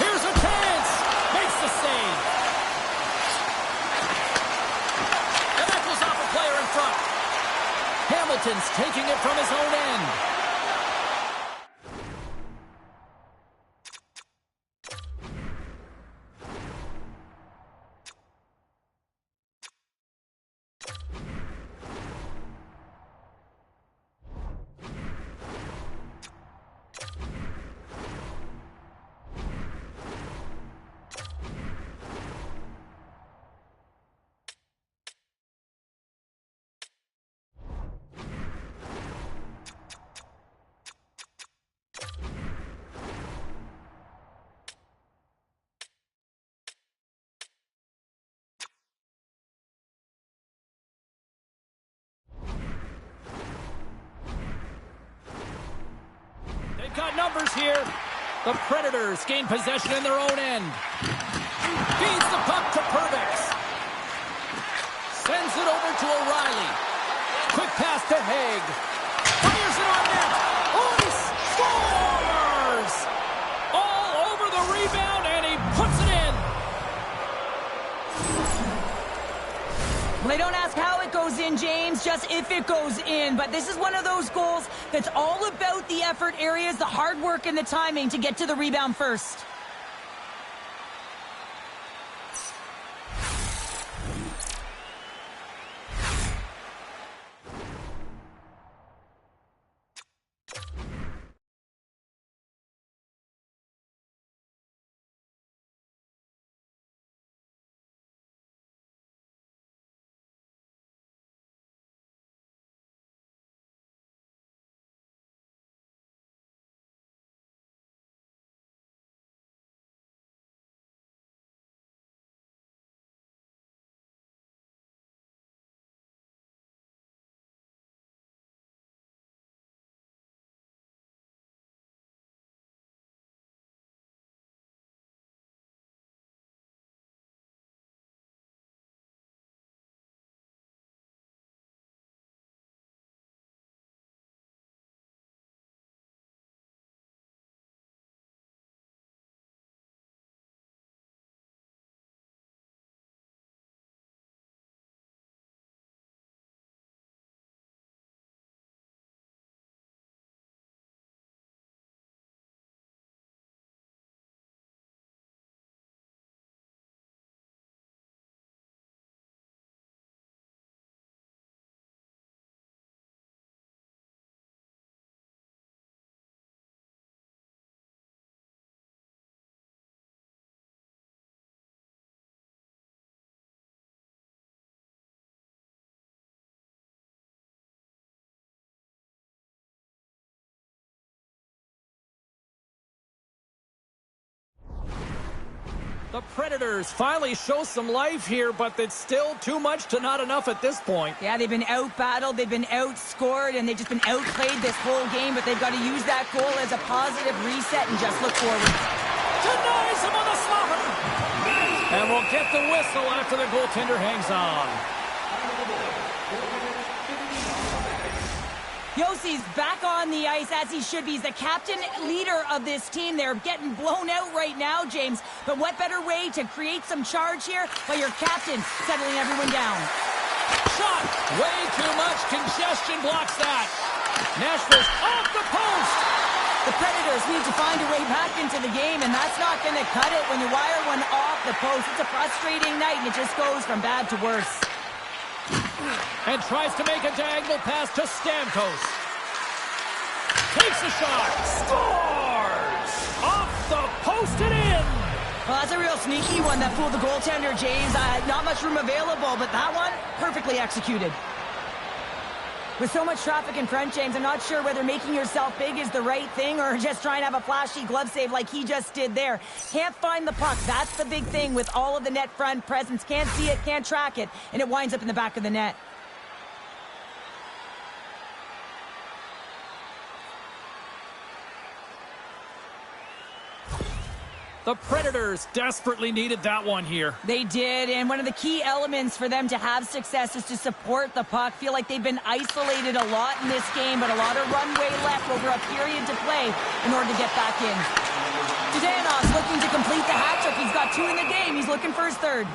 Here's a chance. Makes the save. And that goes off a player in front. Hamilton's taking it from his own end. chances here. The Predators gain possession in their own end. Feeds the puck to Perbix. Sends it over to O'Reilly. Quick pass to Haig. Fires it on net. Ois scores! All over the rebound, and he puts it in. Well, they don't ask how it goes in, James, just if it goes in. But this is one of those goals that's all about the effort areas, the hard work and the timing to get to the rebound first. The Predators finally show some life here, but it's still too much to not enough at this point. Yeah, they've been out-battled, they've been outscored, and they've just been outplayed this whole game, but they've got to use that goal as a positive reset and just look forward. Denies him on the slapper! And we'll get the whistle after the goaltender hangs on. Yossi's back on the ice as he should be. He's the captain leader of this team. They're getting blown out right now, James. But what better way to create some charge here by your captain settling everyone down? Shot! Way too much congestion blocks that. Nashville's off the post! The Predators need to find a way back into the game, and that's not going to cut it when you wire one off the post. It's a frustrating night, and it just goes from bad to worse. And tries to make a diagonal pass to Stamkos. Takes a shot. Scores! Off the post and in! Well, that's a real sneaky one that fooled the goaltender, James. Not much room available, but that one, perfectly executed. With so much traffic in front, James, I'm not sure whether making yourself big is the right thing or just trying to have a flashy glove save like he just did there. Can't find the puck. That's the big thing with all of the net front presence. Can't see it, can't track it, and it winds up in the back of the net. The Predators desperately needed that one here. They did, and one of the key elements for them to have success is to support the puck. Feel like they've been isolated a lot in this game, but a lot of runway left over a period to play in order to get back in. Zhdanov's looking to complete the hat trick. He's got 2 in the game. He's looking for his 3rd.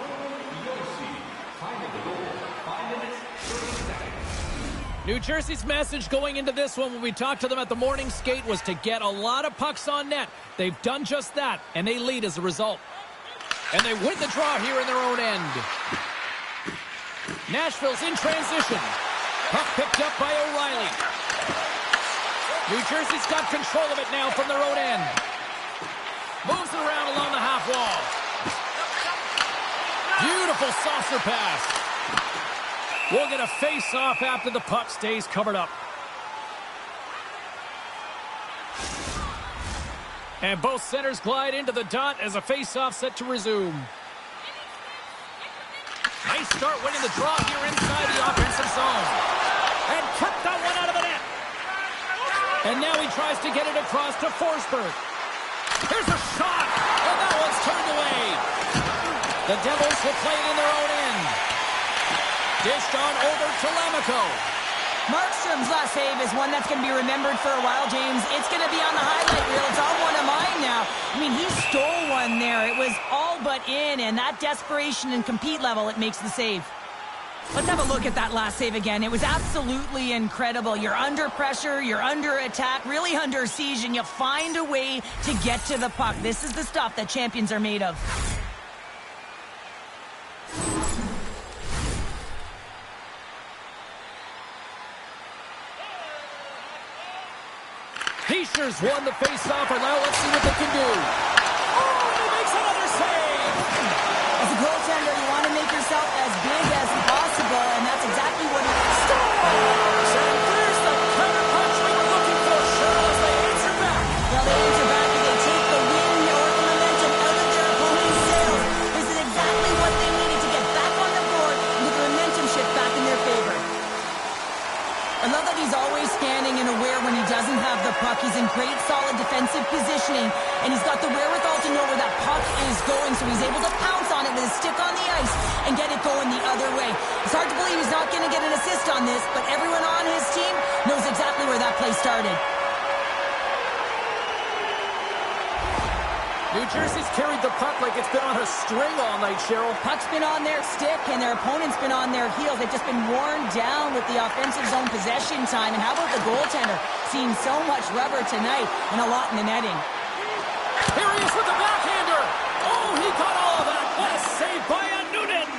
New Jersey's message going into this one when we talked to them at the morning skate was to get a lot of pucks on net. They've done just that, and they lead as a result. And they win the draw here in their own end. Nashville's in transition. Puck picked up by O'Reilly. New Jersey's got control of it now from their own end. Moves it around along the half wall. Beautiful saucer pass. We'll get a face-off after the puck stays covered up. And both centers glide into the dot as a face-off set to resume. Nice start winning the draw here inside the offensive zone. And kept that one out of the net. And And now he tries to get it across to Forsberg. Here's a shot, and that one's turned away. The Devils will play it in their own end. Dished on over to Lammikko. Markstrom's last save is one that's going to be remembered for a while, James. It's going to be on the highlight reel. It's on one of mine now. I mean, he stole one there. It was all but in, and that desperation and compete level, it makes the save. Let's have a look at that last save again. It was absolutely incredible. You're under pressure, you're under attack, really under siege, and you find a way to get to the puck. This is the stuff that champions are made of. Hischier's won the face-off, and now let's see what they can do. Oh, he makes another save! As a goaltender, you want to make yourself as big as possible, and that's exactly what he scores! And there's the counter punch we were looking for, Cheryl, as they answer back. Well, they answer back and they take the win or the momentum out of their opponent's sails. This is exactly what they needed to get back on the board and get the momentum shift back in their favor. I love that he's always scanning and aware when he doesn't have the puck. He's in great, solid defensive positioning, and he's got the wherewithal to know where that puck is going, so he's able to pounce on it with his stick on the ice and get it going the other way. It's hard to believe he's not going to get an assist on this, but everyone on his team knows exactly where that play started. New Jersey's carried the puck like it's been on a string all night, Cheryl. Puck's been on their stick, and their opponent's been on their heels. They've just been worn down with the offensive zone possession time. And how about the goaltender? Seeing so much rubber tonight and a lot in the netting. Here he is with the backhander. Oh, he caught all of that. What a save by a Noonan.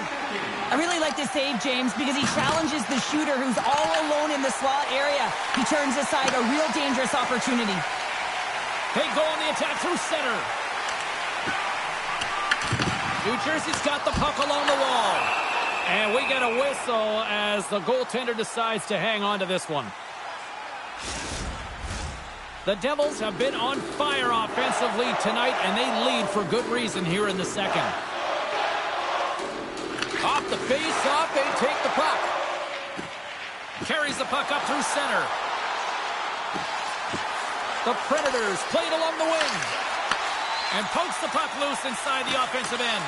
I really like this save, James, because he challenges the shooter who's all alone in the slot area. He turns aside a real dangerous opportunity. They go on the attack through center. New Jersey's got the puck along the wall. And we get a whistle as the goaltender decides to hang on to this one. The Devils have been on fire offensively tonight, and they lead for good reason here in the second. Off the face-off, they take the puck. Carries the puck up through center. The Predators played along the wing. And pokes the puck loose inside the offensive end.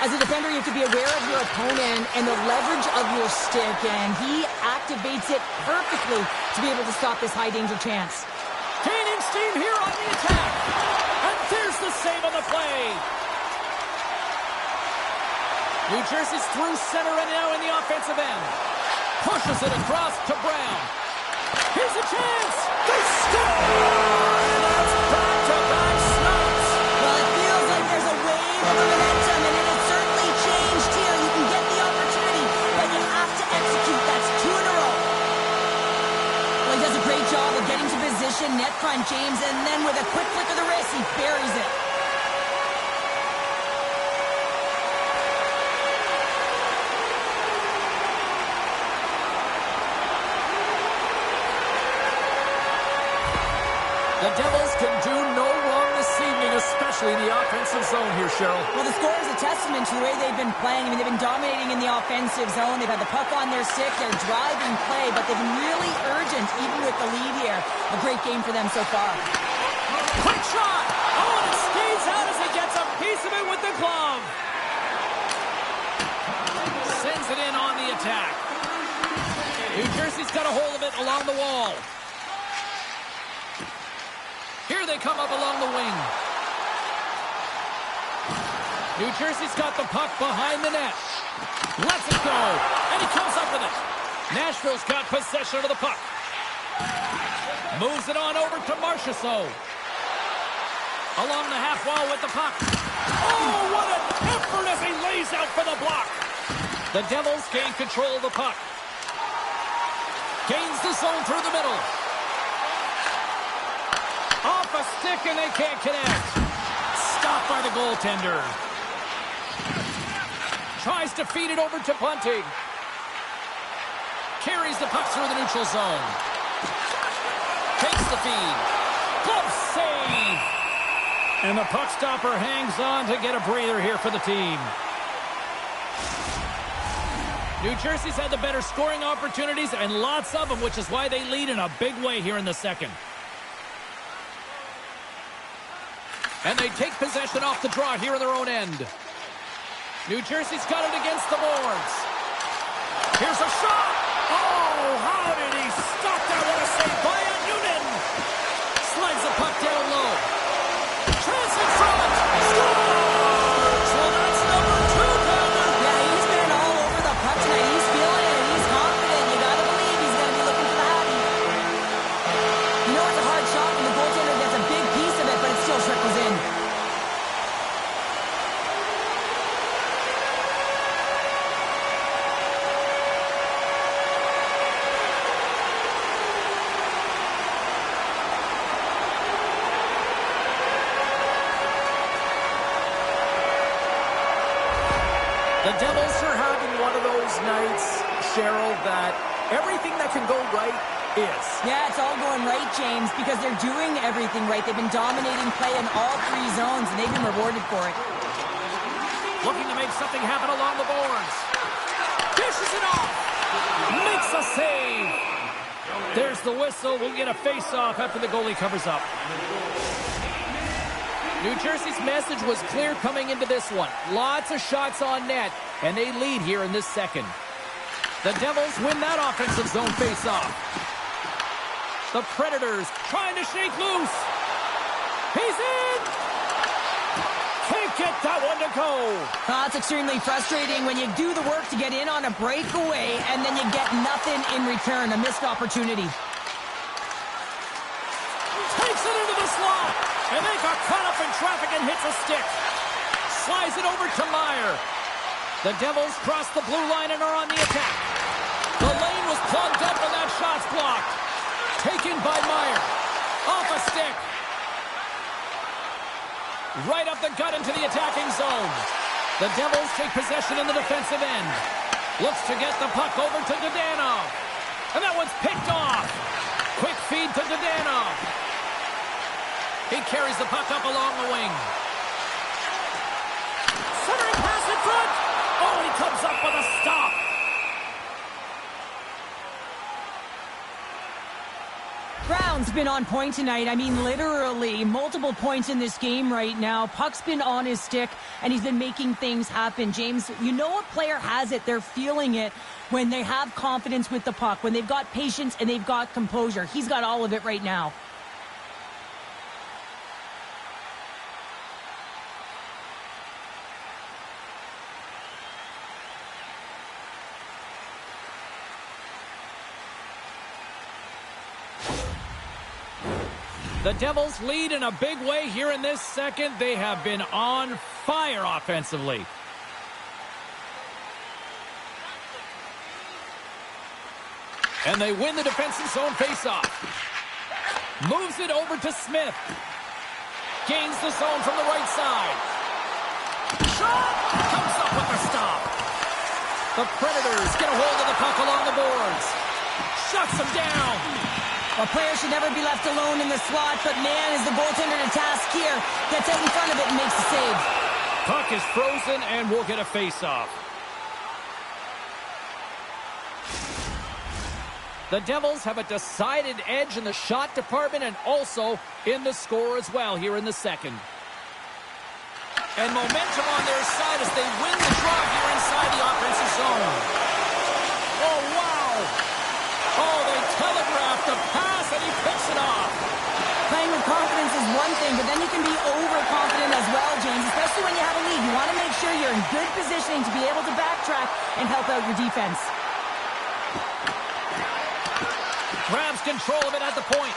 As a defender, you have to be aware of your opponent and the leverage of your stick, and he activates it perfectly to be able to stop this high-danger chance. Gaining steam here on the attack. And there's the save on the play. New Jersey's through center and now in the offensive end. Pushes it across to Brown. Here's a chance. They score! And that's back-to-back snaps. Well, it feels like there's a wave of momentum, and it has certainly changed here. You can get the opportunity, but you have to execute. That's 2 in a row. Well, he does a great job of getting to position, net front, James, and then with a quick flick of the wrist, he buries it. The Devils can do no wrong this evening, especially in the offensive zone here, Cheryl. Well, the score is a testament to the way they've been playing. I mean, they've been dominating in the offensive zone. They've had the puck on their stick. They're driving play, but they've been really urgent, even with the lead here. A great game for them so far. Quick shot! Oh, and it skates out as he gets a piece of it with the glove. Sends it in on the attack. New Jersey's got a hold of it along the wall. Here they come up along the wing. New Jersey's got the puck behind the net. Lets it go. And he comes up with it. Nashville's got possession of the puck. Moves it on over to Marchessault. Along the half wall with the puck. Oh, what an effort as he lays out for the block. The Devils gain control of the puck. Gains the zone through the middle. Off a stick and they can't connect. Stopped by the goaltender. Tries to feed it over to Bunting. Carries the puck through the neutral zone. Takes the feed. Glove save. And the puck stopper hangs on to get a breather here for the team. New Jersey's had the better scoring opportunities and lots of them, which is why they lead in a big way here in the second. And they take possession off the draw here in their own end. New Jersey's got it against the boards. Here's a shot. Oh, how did he stop that? What a save by Noonan. Slides the puck down low. Chance in front. Scores! So that's number 2, Calder. Yeah, he's been all over the puck tonight. He's feeling it. He's confident. You got to believe he's going to be looking for the happy. You know it's a hard shot, and the goaltender gets a big piece of it, but it still trickles in. The Devils are having one of those nights, Cheryl, that everything that can go right is. Yeah, it's all going right, James, because they're doing everything right. They've been dominating play in all 3 zones, and they've been rewarded for it. Looking to make something happen along the boards. Dishes it off. Makes a save. There's the whistle. We'll get a face-off after the goalie covers up. New Jersey's message was clear coming into this one. Lots of shots on net, and they lead here in this second. The Devils win that offensive zone face-off. The Predators trying to shake loose. He's in! Can't get that one to go. Oh, it's extremely frustrating when you do the work to get in on a breakaway, and then you get nothing in return, a missed opportunity. Takes it into the slot. And they got caught up in traffic and hits a stick. Slides it over to Meyer. The Devils cross the blue line and are on the attack. The lane was plugged up and that shot's blocked. Taken by Meyer. Off a stick. Right up the gut into the attacking zone. The Devils take possession in the defensive end. Looks to get the puck over to Dadonov. And that one's picked off. Quick feed to Dadonov. He carries the puck up along the wing. Centering pass in front. Oh, he comes up with a stop. Brown's been on point tonight. I mean, literally, multiple points in this game right now. Puck's been on his stick, and he's been making things happen. James, you know a player has it. They're feeling it when they have confidence with the puck, when they've got patience and they've got composure. He's got all of it right now. The Devils lead in a big way here in this second. They have been on fire offensively. And they win the defensive zone faceoff. Moves it over to Smith. Gains the zone from the right side. Shot! Comes up with a stop. The Predators get a hold of the puck along the boards. Shuts them down. A player should never be left alone in the slot, but man, is the goaltender to task here. Gets out in front of it and makes the save. Puck is frozen, and we'll get a face-off. The Devils have a decided edge in the shot department and also in the score as well here in the second. And momentum on their side as they win the draw here inside the offensive zone. Oh, wow! Oh, they telegraphed the pass, and he picks it off. Playing with confidence is one thing, but then you can be overconfident as well, James, especially when you have a lead. You want to make sure you're in good positioning to be able to backtrack and help out your defense. Grabs control of it at the point.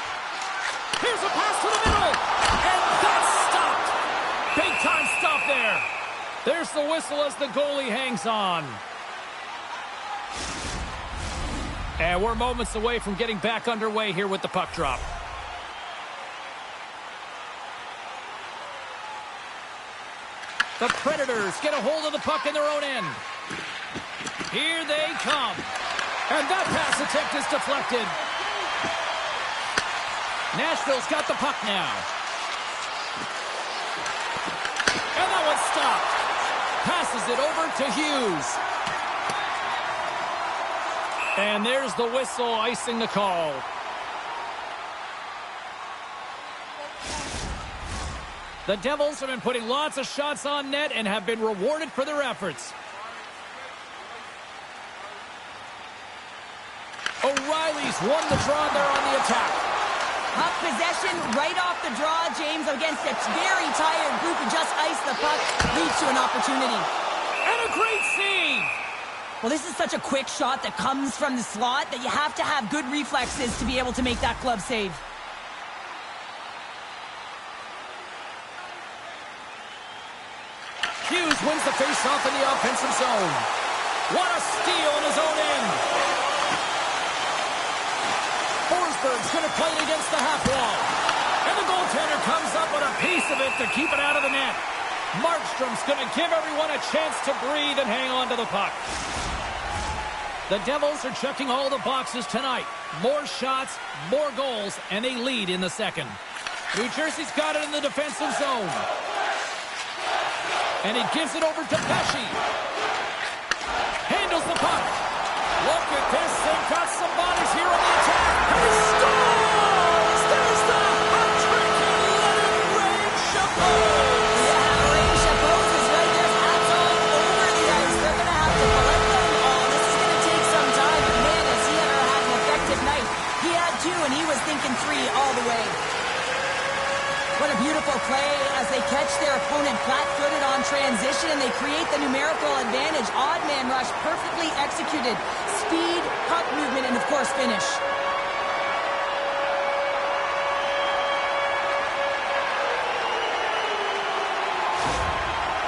Here's a pass to the middle, and that's stopped. Big-time stop there. There's the whistle as the goalie hangs on. And we're moments away from getting back underway here with the puck drop. The Predators get a hold of the puck in their own end. Here they come. And that pass attempt is deflected. Nashville's got the puck now. And that one's stopped. Passes it over to Hughes. And there's the whistle, icing the call. The Devils have been putting lots of shots on net and have been rewarded for their efforts. O'Reilly's won the draw there on the attack. Puck possession right off the draw, James, against a very tired group who just iced the puck, leads to an opportunity. And a great save! Well, this is such a quick shot that comes from the slot that you have to have good reflexes to be able to make that glove save. Hughes wins the face-off in the offensive zone. What a steal in his own end! Forsberg's going to play it against the half wall. And the goaltender comes up with a piece of it to keep it out of the net. Markstrom's going to give everyone a chance to breathe and hang on to the puck. The Devils are checking all the boxes tonight. More shots, more goals, and they lead in the second. New Jersey's got it in the defensive zone. And he gives it over to Pesce. Handles the puck. Look at this. They've got some bodies here on the attack. And he scores! There's the hat-trick. Leonard Ray Chapeau. Yeah, Ray Chapeau is right there. Hats off over the ice. They're going to have to collect them all. This is going to take some time. But man, has he ever had an effective night. He had two, and he was thinking three all the way. What a beautiful play as they catch their opponent flat-footed on transition and they create the numerical advantage. Odd man rush, perfectly executed. Speed, puck movement, and of course finish.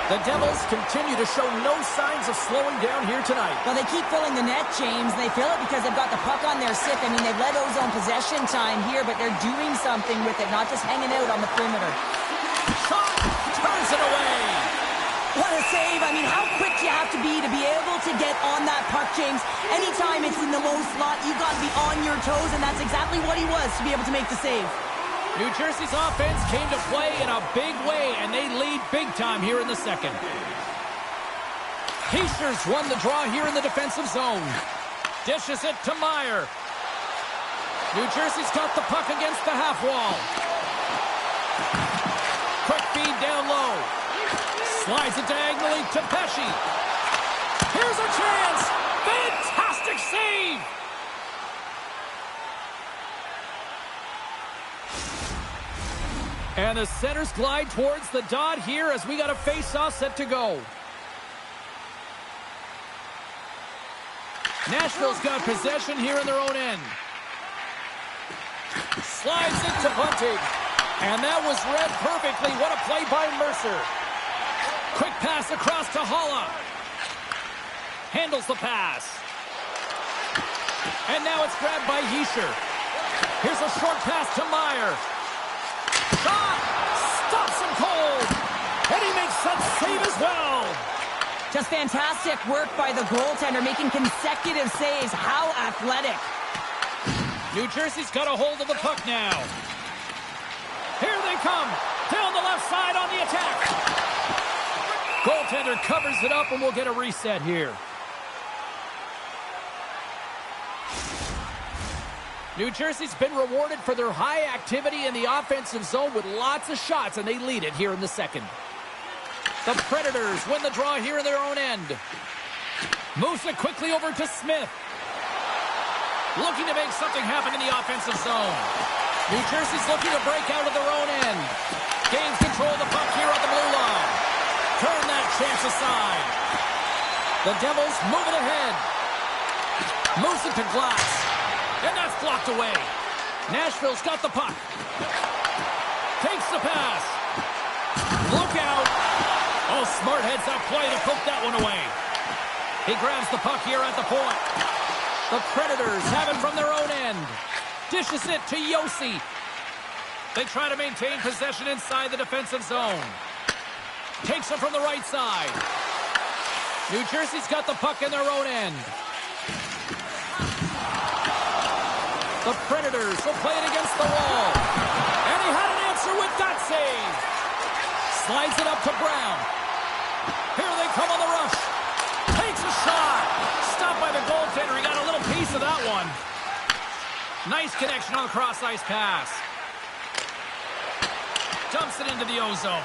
The Devils continue to show no signs of slowing down here tonight. Well, they keep filling the net, James. They fill it because they've got the puck on their stick. I mean, they've let ozone possession time here, but they're doing something with it, not just hanging out on the perimeter. Shot! Turns it away! What a save. I mean, how quick you have to be able to get on that puck, James. Anytime it's in the low slot, you've got to be on your toes, and that's exactly what he was to be able to make the save. New Jersey's offense came to play in a big way, and they lead big time here in the second. Hischier's won the draw here in the defensive zone. Dishes it to Meier. New Jersey's got the puck against the half wall. Quick feed down low. Slides it diagonally to Pesce. Here's a chance. Fantastic save. And the centers glide towards the dot here as we got a face-off set to go. Nashville's got possession here in their own end. Slides it to Bunting. And that was read perfectly. What a play by Mercer. Quick pass across to Haula. Handles the pass. And now it's grabbed by Hischier. Here's a short pass to Meier. Shot! Stops him cold! And he makes that save as well! Just fantastic work by the goaltender, making consecutive saves. How athletic. New Jersey's got a hold of the puck now. Here they come! Down the left side on the attack! Goaltender covers it up and we'll get a reset here. New Jersey's been rewarded for their high activity in the offensive zone with lots of shots, and they lead it here in the second. The Predators win the draw here in their own end. Moves it quickly over to Smith. Looking to make something happen in the offensive zone. New Jersey's looking to break out of their own end. Gains control of the puck here on the blue line. Turn that chance aside. The Devils move it ahead. Moves it to Glass. And that's blocked away. Nashville's got the puck. Takes the pass. Look out. Oh, smart heads-up play to poke that one away. He grabs the puck here at the point. The Predators have it from their own end. Dishes it to Josi. They try to maintain possession inside the defensive zone. Takes it from the right side. New Jersey's got the puck in their own end. The Predators will play it against the wall. And he had an answer with that save. Slides it up to Brown. Here they come on the rush. Takes a shot. Stopped by the goaltender. He got a little piece of that one. Nice connection on the cross-ice pass. Dumps it into the ozone.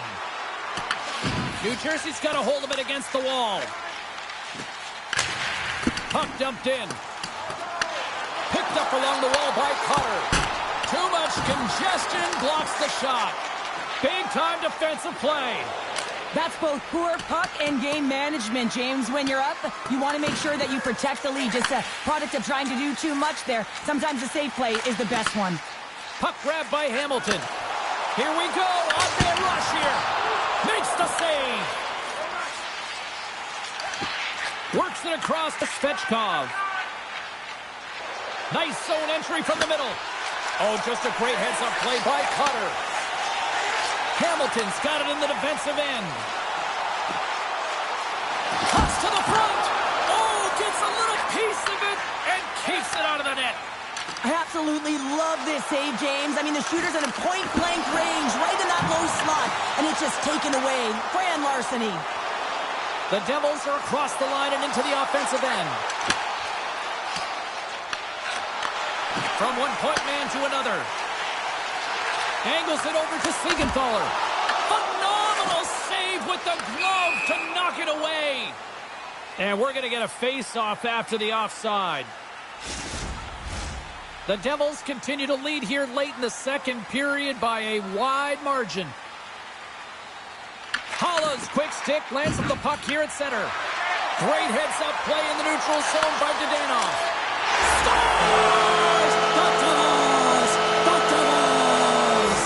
New Jersey's got a hold of it against the wall. Puck dumped in. Picked up along the wall by Cutter. Too much congestion, blocks the shot. Big-time defensive play. That's both poor puck and game management, James. When you're up, you want to make sure that you protect the lead. Just a product of trying to do too much there. Sometimes a safe play is the best one. Puck grabbed by Hamilton. Here we go. On-man rush here. Makes the save. Works it across to Svechkov. Nice zone entry from the middle. Oh, just a great heads-up play by Cutter. Hamilton's got it in the defensive end. Cuts to the front. Oh, gets a little piece of it and keeps it out of the net. I absolutely love this save, James. I mean, the shooter's in a point-blank range, right in that low slot, and it's just taken away. Grand larceny. The Devils are across the line and into the offensive end. From one point man to another. Angles it over to Siegenthaler. Phenomenal save with the glove to knock it away. And we're going to get a face-off after the offside. The Devils continue to lead here late in the second period by a wide margin. Holland's quick stick lands up the puck here at center. Great heads-up play in the neutral zone by Dadonov. Scores! The Devils! The Devils!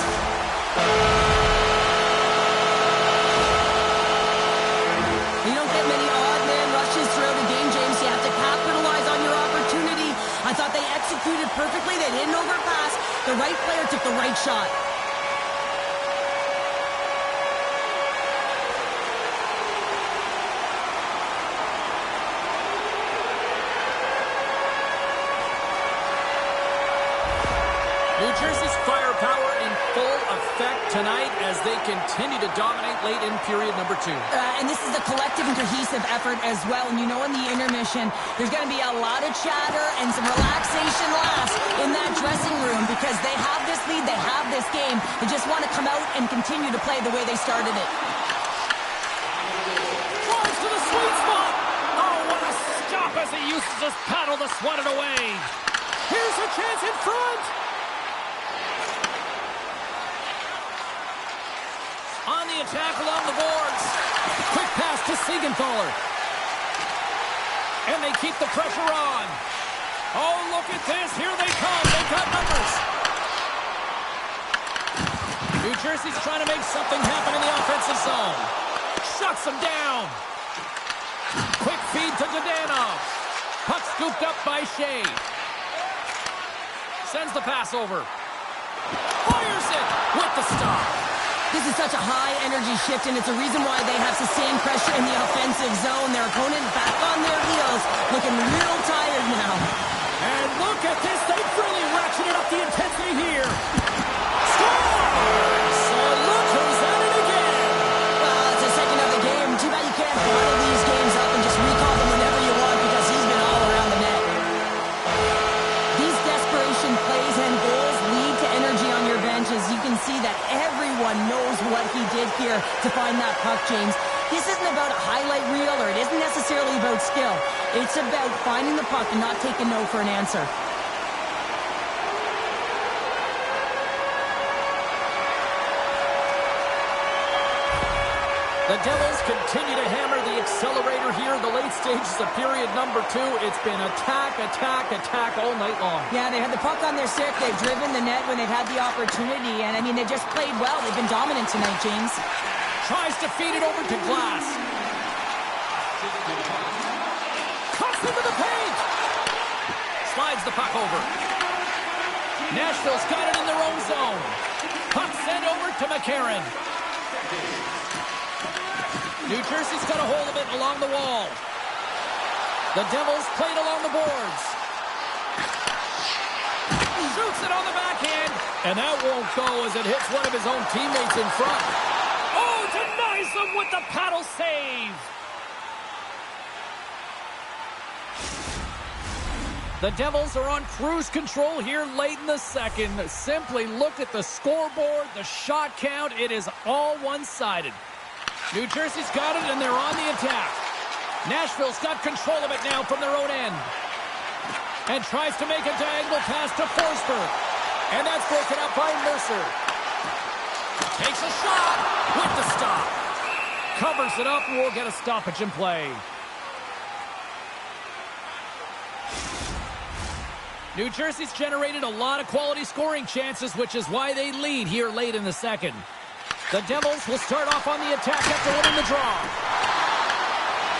You don't get many odd-man rushes throughout a game, James. You have to capitalize on your opportunity. I thought they executed perfectly. They didn't overpass. The right player took the right shot. New Jersey's firepower in full effect tonight as they continue to dominate late in period number 2. And this is a collective and cohesive effort as well. And you know, in the intermission, there's going to be a lot of chatter and some relaxation laughs in that dressing room because they have this lead, they have this game. They just want to come out and continue to play the way they started it. Drives to the sweet spot. Oh, what a stop as he uses his paddle to swat it away. Here's a chance in front. On the attack along the boards. Quick pass to Siegenthaler. And they keep the pressure on. Oh, look at this. Here they come. They've got numbers. New Jersey's trying to make something happen in the offensive zone. Shuts them down. Quick feed to Dadonov. Puck scooped up by Shea. Sends the pass over. Fires it with the stop. This is such a high-energy shift, and it's a reason why they have sustained pressure in the offensive zone. Their opponent back on their heels, looking real tired now. And look at this. They've really ratcheted up the intensity here. Scores! So look who's at it again. Well, it's the second of the game. Too bad you can't bottle these games up and just recall them whenever you want because he's been all around the net. These desperation plays and goals lead to energy on your benches. You can see that everyone knows what he did here to find that puck, James. This isn't about a highlight reel, or it isn't necessarily about skill. It's about finding the puck and not taking no for an answer. The Devils continue to hammer the accelerator here in the late stages of period number 2. It's been attack, attack, attack all night long. Yeah, they had the puck on their stick. They've driven the net when they've had the opportunity. And, I mean, they just played well. They've been dominant tonight, James. Tries to feed it over to Glass. Cuts into the paint. Slides the puck over. Nashville's got it in their own zone. Puck sent over to McCarron. New Jersey's got a hold of it along the wall. The Devils played along the boards. Shoots it on the backhand. And that won't go as it hits one of his own teammates in front. Oh, denies him with the paddle save. The Devils are on cruise control here late in the second. Simply look at the scoreboard, the shot count. It is all one-sided. New Jersey's got it, and they're on the attack. Nashville's got control of it now from their own end. And tries to make a diagonal pass to Forsberg. And that's broken up by Mercer. Takes a shot with the stop. Covers it up, and we'll get a stoppage in play. New Jersey's generated a lot of quality scoring chances, which is why they lead here late in the second. The Devils will start off on the attack after winning the draw.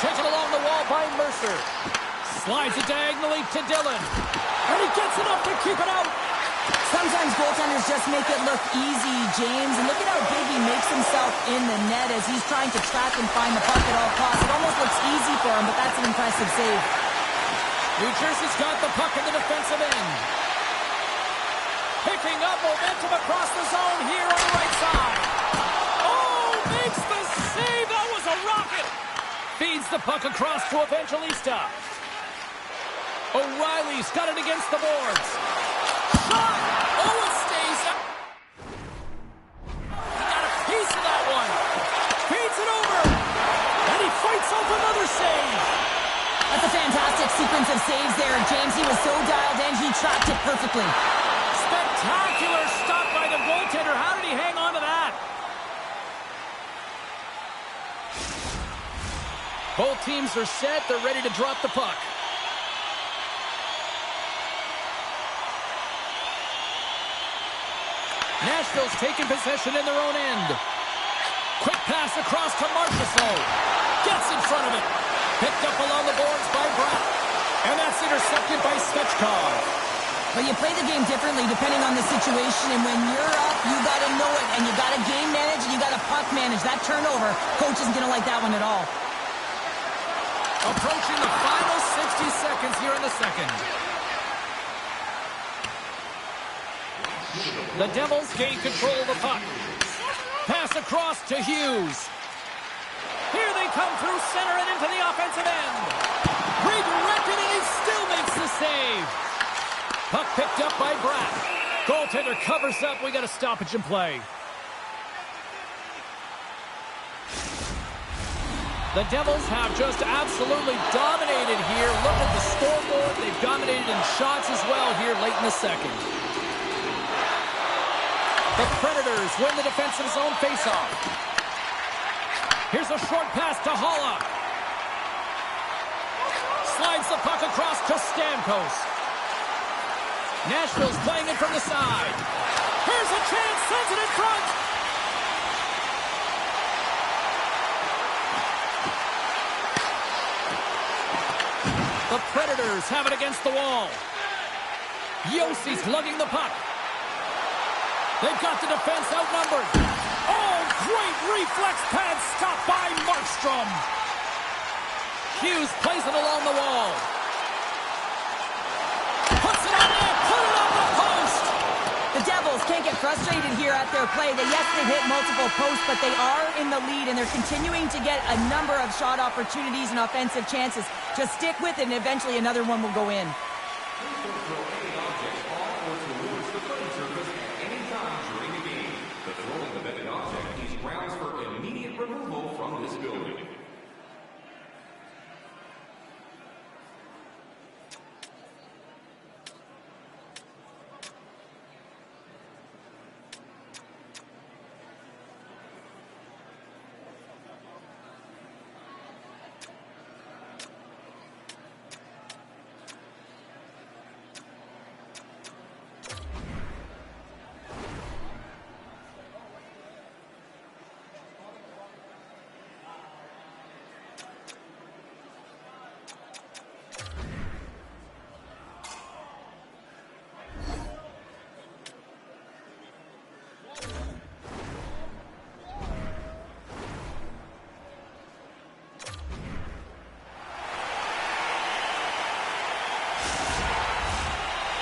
Taken along the wall by Mercer. Slides it diagonally to Dillon. And he gets enough to keep it out. Sometimes goaltenders just make it look easy, James. And look at how big he makes himself in the net as he's trying to track and find the puck at all costs. It almost looks easy for him, but that's an impressive save. New Jersey's got the puck in the defensive end. Picking up momentum across the zone here on the right side. Oh, makes the save. That was a rocket. Feeds the puck across to Evangelista. O'Reilly's got it against the boards. Shot! Oh, it stays up. He got a piece of that one. Feeds it over. And he fights off another save. That's a fantastic sequence of saves there, James. He was so dialed in, he tracked it perfectly. Spectacular stop by the goaltender. How did he hang on to that? Both teams are set. They're ready to drop the puck. Nashville's taking possession in their own end. Quick pass across to Marchessault. Gets in front of it. Picked up along the boards by Bratt. And that's intercepted by Svechkov. But you play the game differently depending on the situation. And when you're up, you got to know it. And you got to game manage and you got to puck manage. That turnover, coach isn't going to like that one at all. Approaching the final 60 seconds here in the second. The Devils gain control of the puck. Pass across to Hughes. Here they come through center and into the offensive end. Redirected, and he still makes the save. Puck picked up by Bratt. Goaltender covers up. We got a stoppage in play. The Devils have just absolutely dominated here. Look at the scoreboard. They've dominated in shots as well here late in the second. The Predators win the defensive zone faceoff. Here's a short pass to Haula. Slides the puck across to Stamkos. Nashville's playing it from the side. Here's a chance, sends it in front. The Predators have it against the wall. Yossi's lugging the puck. They've got the defense outnumbered. Oh, great reflex pad stop by Markstrom. Hughes plays it along the wall. Puts it on there, put it on the post. The Devils can't get frustrated here at their play. Yes, they hit multiple posts, but they are in the lead, and they're continuing to get a number of shot opportunities and offensive chances. Just stick with it, and eventually another one will go in.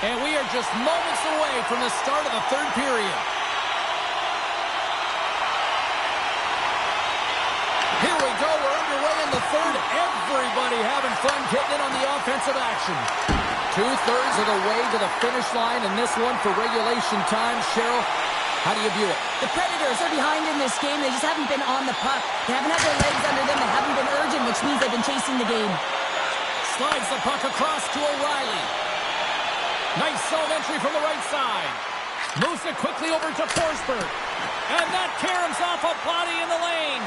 And we are just moments away from the start of the third period. Here we go. We're underway in the third. Everybody having fun getting in on the offensive action. 2/3 of the way to the finish line in this one for regulation time. Cheryl, how do you view it? The Predators are behind in this game. They just haven't been on the puck. They haven't had their legs under them. They haven't been urgent, which means they've been chasing the game. Slides the puck across to O'Reilly. Nice zone entry from the right side. Moves it quickly over to Forsberg. And that caroms off a body in the lane.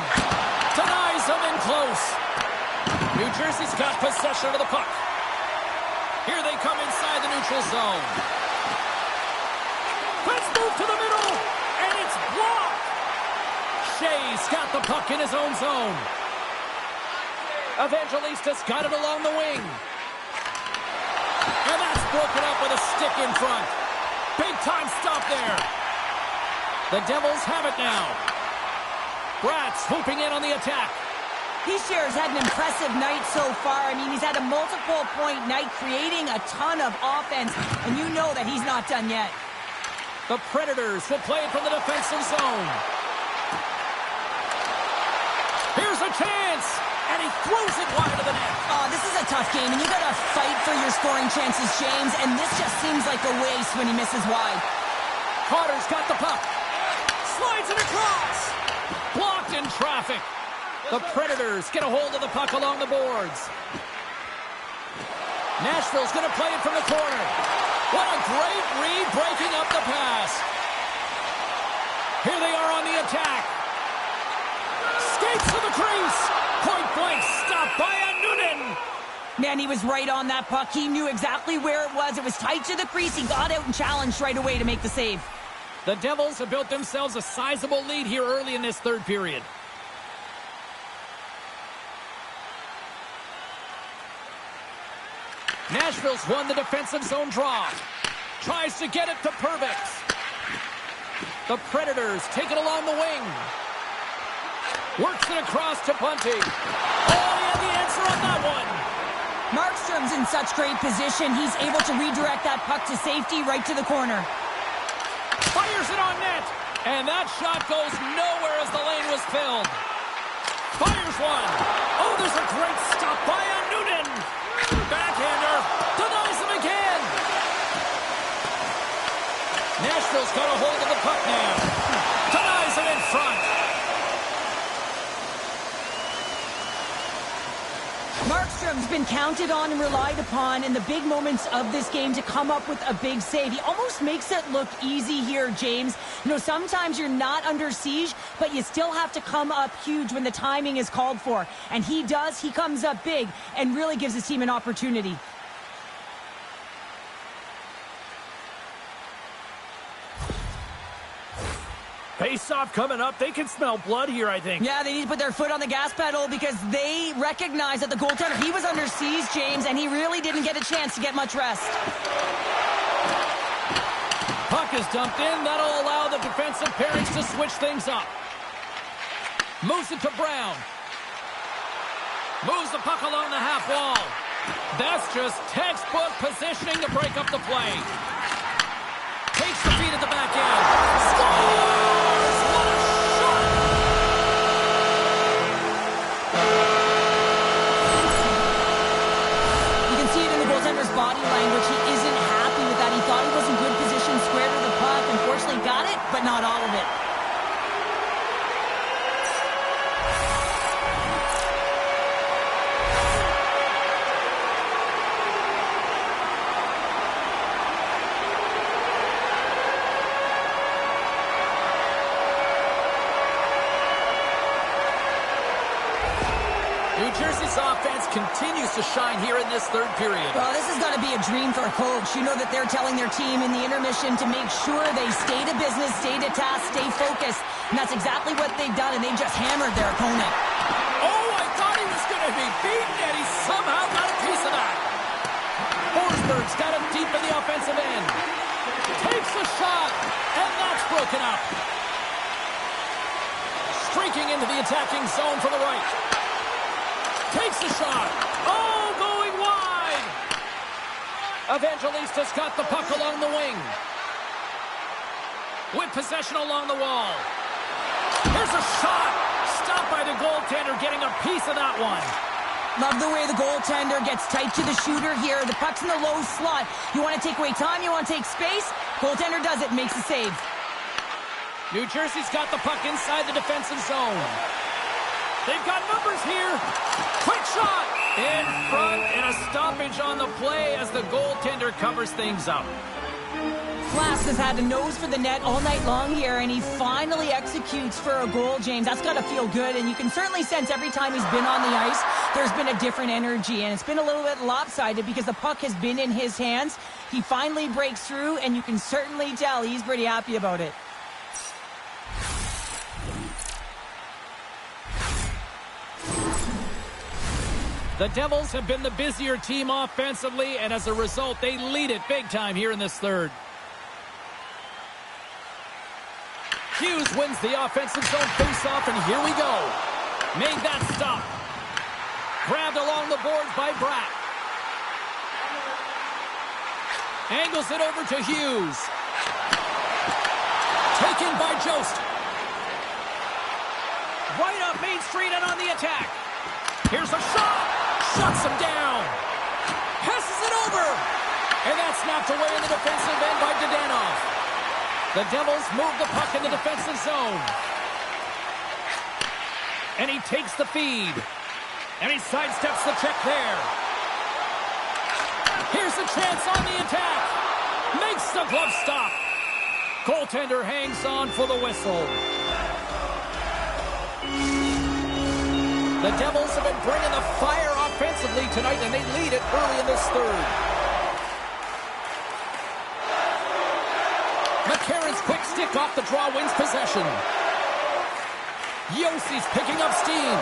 Denies him in close. New Jersey's got possession of the puck. Here they come inside the neutral zone. Let's move to the middle. And it's blocked. Shea's got the puck in his own zone. Evangelistas got it along the wing. And that's broken up with a stick in front. Big time stop there. The Devils have it now. Bratz swooping in on the attack. Heischer's had an impressive night so far. I mean, he's had a multiple-point night, creating a ton of offense, and you know that he's not done yet. The Predators will play it from the defensive zone. Here's a chance, and he throws it wide of the net. Oh, this is a tough game, and you got to fight for your scoring chances, James, and this just seems like a waste when he misses wide. Carter's got the puck. Slides it across. Blocked in traffic. The Predators get a hold of the puck along the boards. Nashville's going to play it from the corner. What a great read, breaking up the pass. Here they are on the attack. Skates to the crease. Point blank stop by Noonan. Man, he was right on that puck. He knew exactly where it was. It was tight to the crease. He got out and challenged right away to make the save. The Devils have built themselves a sizable lead here early in this third period. Nashville's won the defensive zone draw. Tries to get it to Perbix. The Predators take it along the wing. Works it across to Bunting. Oh, he had the answer on that one. Markstrom's in such great position. He's able to redirect that puck to safety right to the corner. Fires it on net. And that shot goes nowhere as the lane was filled. Fires one. Oh, there's a great stop by Noonan. Backhander. Denies him again. Nashville's got a hold of the puck now. Denies him in front. Markstrom's been counted on and relied upon in the big moments of this game to come up with a big save. He almost makes it look easy here, James. You know, sometimes you're not under siege, but you still have to come up huge when the timing is called for. And he does. He comes up big and really gives his team an opportunity. Face-off coming up. They can smell blood here, I think. Yeah, they need to put their foot on the gas pedal because they recognize that the goaltender, he was under siege, James, and he really didn't get a chance to get much rest. Puck is dumped in. That'll allow the defensive pairings to switch things up. Moves it to Brown. Moves the puck along the half wall. That's just textbook positioning to break up the play. Takes the feed at the back end. Scores! What a shot! You can see it in the goaltender's body language. He isn't happy with that. He thought he was in good position, square to the puck. Unfortunately, got it, but not all of it. New Jersey's offense continues to shine here in this third period. Well, this has got to be a dream for a coach. You know that they're telling their team in the intermission to make sure they stay to business, stay to task, stay focused. And that's exactly what they've done, and they've just hammered their opponent. Oh, I thought he was going to be beaten, and he somehow got a piece of that. Forsberg's got it deep in the offensive end. Takes a shot, and that's broken up. Streaking into the attacking zone from the right. Takes a shot. Oh, going wide. Evangelistas got the puck along the wing. With possession along the wall. Here's a shot. Stopped by the goaltender, getting a piece of that one. Love the way the goaltender gets tight to the shooter here. The puck's in the low slot. You want to take away time, you want to take space. Goaltender does it, makes the save. New Jersey's got the puck inside the defensive zone. They've got numbers here. Quick shot! In front, and a stoppage on the play as the goaltender covers things up. Glass has had a nose for the net all night long here, and he finally executes for a goal, James. That's got to feel good, and you can certainly sense every time he's been on the ice, there's been a different energy, and it's been a little bit lopsided because the puck has been in his hands. He finally breaks through, and you can certainly tell he's pretty happy about it. The Devils have been the busier team offensively, and as a result, they lead it big time here in this third. Hughes wins the offensive zone faceoff, and here we go. Made that stop. Grabbed along the boards by Bratt. Angles it over to Hughes. Taken by Jost. Right up Main Street and on the attack. Here's a shot. Shuts him down. Passes it over. And that's knocked away in the defensive end by Dadonov. The Devils move the puck in the defensive zone. And he takes the feed. And he sidesteps the check there. Here's a chance on the attack. Makes the glove stop. Goaltender hangs on for the whistle. The Devils have been bringing the fire offensively tonight, and they lead it early in this third. McCarron's quick stick off the draw wins possession. Yossi's picking up steam.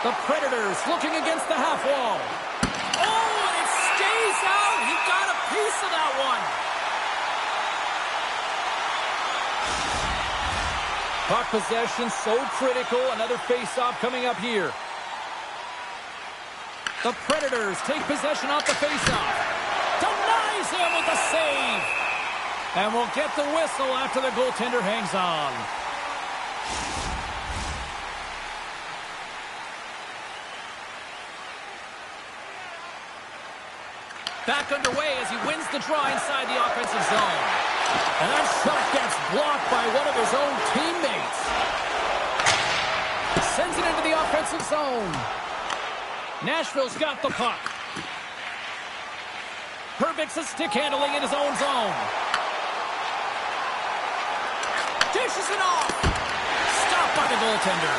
The Predators looking against the half wall. Oh, and it stays out. He got a piece of that one. Puck possession so critical. Another face-off coming up here. The Predators take possession off the face-off. Denies him with a save. And we'll get the whistle after the goaltender hangs on. Back underway as he wins the draw inside the offensive zone. And that shot gets blocked by one of his own teammates. Sends it into the offensive zone. Nashville's got the puck. Hervik's a stick handling in his own zone. Dishes it off. Stopped by the goaltender.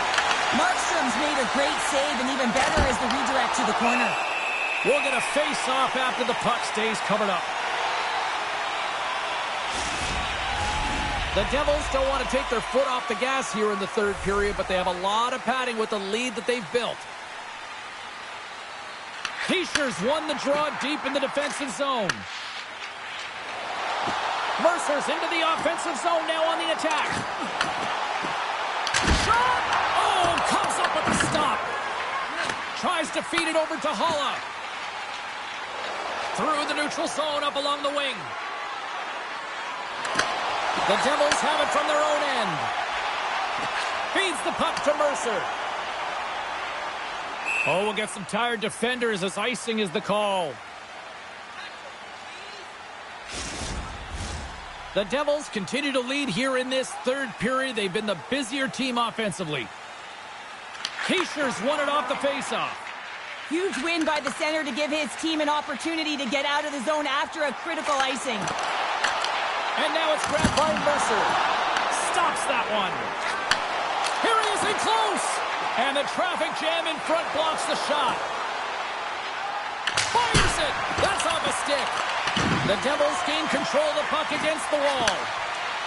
Markstrom's made a great save, and even better is the redirect to the corner. We'll get a face-off after the puck stays covered up. The Devils don't want to take their foot off the gas here in the third period, but they have a lot of padding with the lead that they've built. Heischer's won the draw deep in the defensive zone. Mercer's into the offensive zone now on the attack. Shot! Oh, comes up with the stop. Tries to feed it over to Haula. Through the neutral zone up along the wing. The Devils have it from their own end. Feeds the puck to Mercer. Oh, we'll get some tired defenders as icing is the call. The Devils continue to lead here in this third period. They've been the busier team offensively. Heischer's won it off the faceoff. Huge win by the center to give his team an opportunity to get out of the zone after a critical icing. And now it's grabbed by Mercer. Stops that one. Here he is in close. And the traffic jam in front blocks the shot. Fires it. That's off a stick. The Devils gain control of the puck against the wall.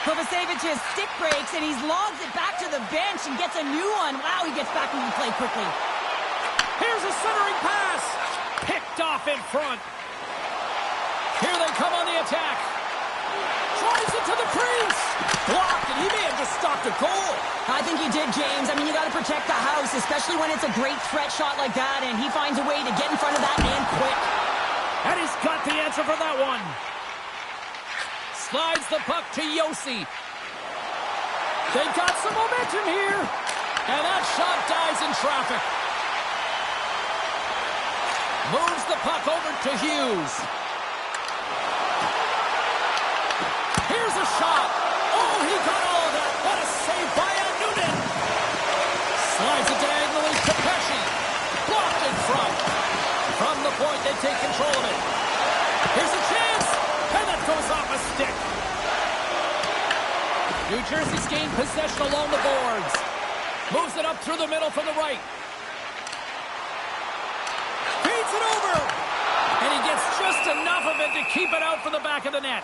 Kovacevic's stick breaks, and he's logged it back to the bench and gets a new one. Wow, he gets back into play quickly. Here's a centering pass. Picked off in front. Here they come on the attack. Drives it to the crease. Blocked, and he may have just stopped a goal. I think he did, James. I mean, you got to protect the house, especially when it's a great threat shot like that, and he finds a way to get in front of that man quick. And he's got the answer for that one. Slides the puck to Josi. They've got some momentum here. And that shot dies in traffic. Moves the puck over to Hughes. Here's a shot. Oh, he got all of that. What a save by Noonan. Slides it diagonally to Pesce. Blocked in front. From the point, they take control of it. Here's a chance. And that goes off a stick. New Jersey's gained possession along the boards. Moves it up through the middle from the right. Feeds it over. And he gets just enough of it to keep it out from the back of the net.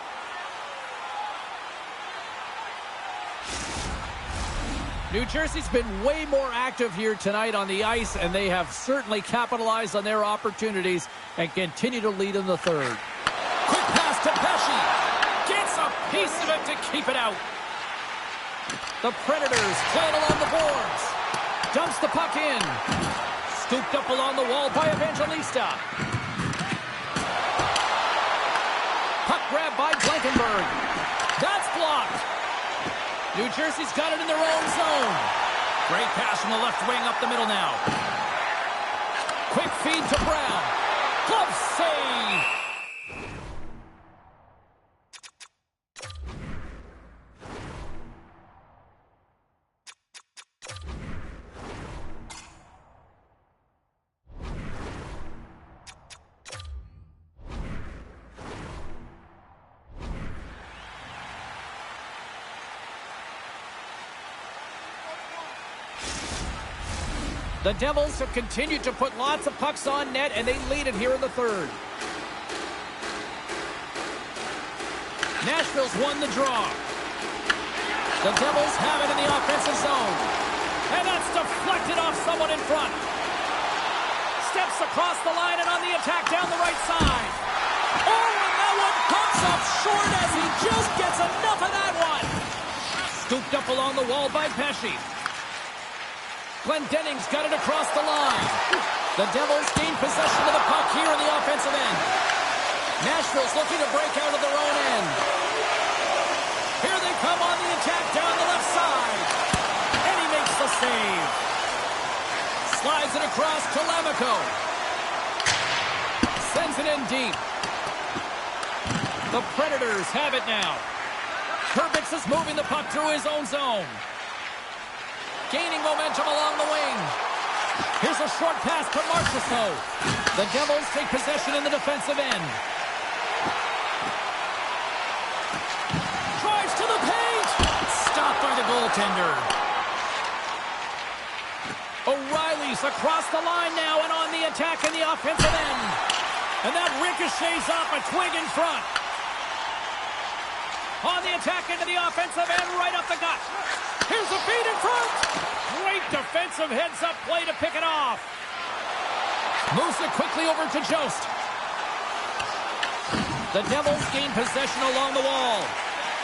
New Jersey's been way more active here tonight on the ice, and they have certainly capitalized on their opportunities and continue to lead in the third. Quick pass to Pesce. Gets a piece of it to keep it out. The Predators play it along the boards. Dumps the puck in. Scooped up along the wall by Evangelista. Puck grab by Blankenburg. That's blocked. New Jersey's got it in their own zone. Great pass from the left wing up the middle now. Quick feed to Brown. Glove save. The Devils have continued to put lots of pucks on net, and they lead it here in the third. Nashville's won the draw. The Devils have it in the offensive zone. And that's deflected off someone in front. Steps across the line and on the attack down the right side. Oh, and that one comes up short as he just gets enough of that one. Scooped up along the wall by Pesce. Glendening's got it across the line. The Devils gain possession of the puck here in the offensive end. Nashville's looking to break out of their own end. Here they come on the attack down the left side. And he makes the save. Slides it across to Lammikko. Sends it in deep. The Predators have it now. Perbix is moving the puck through his own zone. Gaining momentum along the wing. Here's a short pass to Marchessault. The Devils take possession in the defensive end. Drives to the paint. Stopped by the goaltender. O'Reilly's across the line now and on the attack in the offensive end. And that ricochets off a twig in front. On the attack into the offensive end, right up the gut. Here's a feed in front. Great defensive heads-up play to pick it off. Moves it quickly over to Jost. The Devils gain possession along the wall.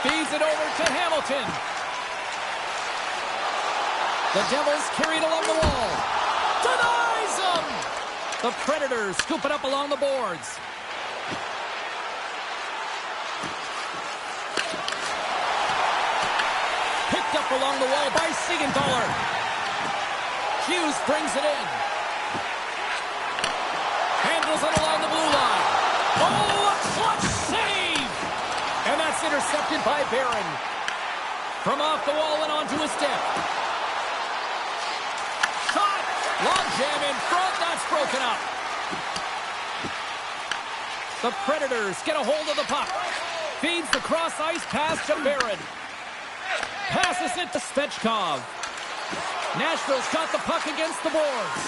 Feeds it over to Hamilton. The Devils carry it along the wall. Denies them! The Predators scoop it up along the boards. Picked up along the wall by Siegenthaler. Hughes brings it in. Handles it along the blue line. Oh, a clutch save! And that's intercepted by Barron. From off the wall and onto a step. Shot! Long jam in front. That's broken up. The Predators get a hold of the puck. Feeds the cross-ice pass to Barron. Passes it to Svechkov. Nashville's got the puck against the boards.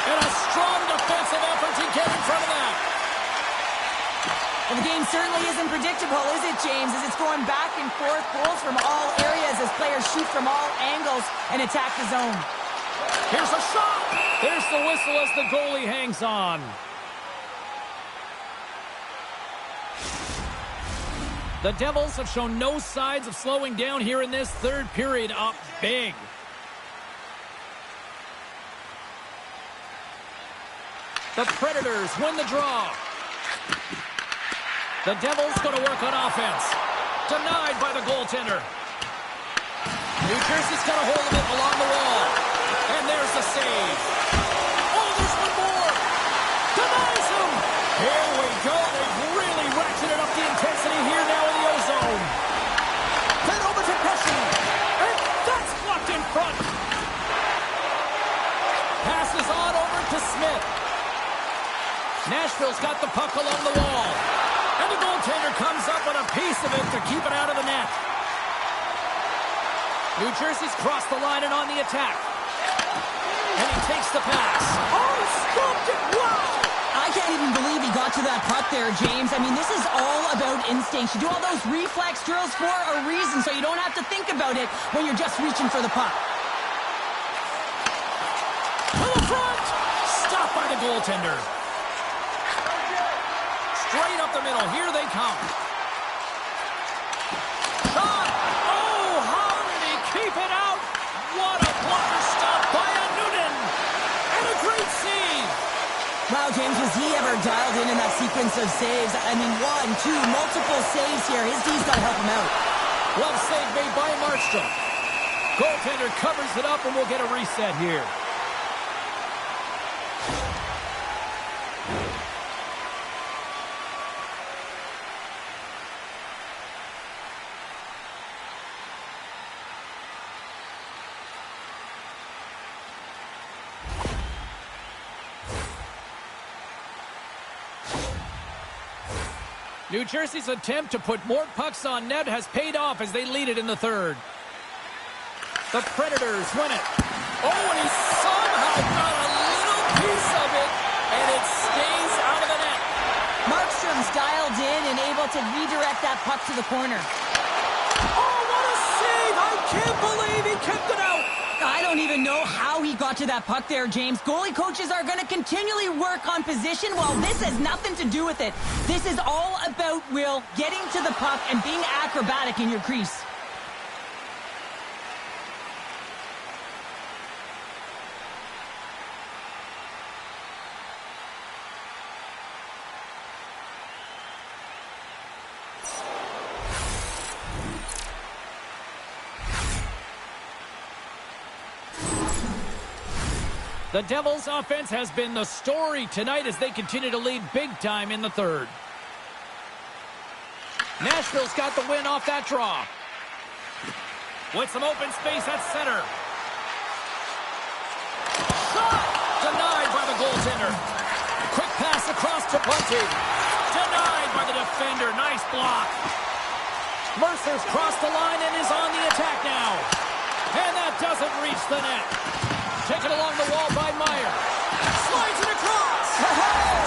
And a strong defensive effort to get in front of that. Well, the game certainly isn't predictable, is it, James? As it's going back and forth, goals from all areas as players shoot from all angles and attack the zone. Here's a shot. There's the whistle as the goalie hangs on. The Devils have shown no signs of slowing down here in this third period, up big. The Predators win the draw. The Devils going to work on offense. Denied by the goaltender. New Jersey's got a hold of it along the wall. And there's the save. Oh, there's one more. Denies it. Here we go. They've really ratcheted up the intensity here now in the ozone. Then over to Pesci. And that's blocked in front. Passes on over to Smith. Nashville's got the puck along the wall. And the goaltender comes up with a piece of it to keep it out of the net. New Jersey's crossed the line and on the attack. And he takes the pass. Oh, he stopped it. Wow! I can't even believe he got to that puck there, James. I mean, this is all about instinct. You do all those reflex drills for a reason, so you don't have to think about it when you're just reaching for the puck. To the front! Stopped by the goaltender. Straight up the middle. Here they come. Shot! Oh, how did he keep it out? What a blocker stop by a Noonan! And a great save! Wow, James, was he ever dialed in that sequence of saves? I mean, 1, 2, multiple saves here. His D's got to help him out. Well, save made by Markstrom. Goaltender covers it up and we'll get a reset here. New Jersey's attempt to put more pucks on net has paid off as they lead it in the third. The Predators win it. Oh, and he somehow got a little piece of it, and it stays out of the net. Markstrom's dialed in and able to redirect that puck to the corner. Oh, what a save! I can't believe he kept it out! I don't even know how he got to that puck there, James. Goalie coaches are going to continually work on position. Well, this has nothing to do with it. This is all about, Will, getting to the puck and being acrobatic in your crease. The Devils' offense has been the story tonight as they continue to lead big time in the third. Nashville's got the win off that draw. With some open space at center. Shot! Denied by the goaltender. Quick pass across to Bunting. Denied by the defender. Nice block. Mercer's crossed the line and is on the attack now. And that doesn't reach the net. Taken along the wall by Meyer. Slides it across.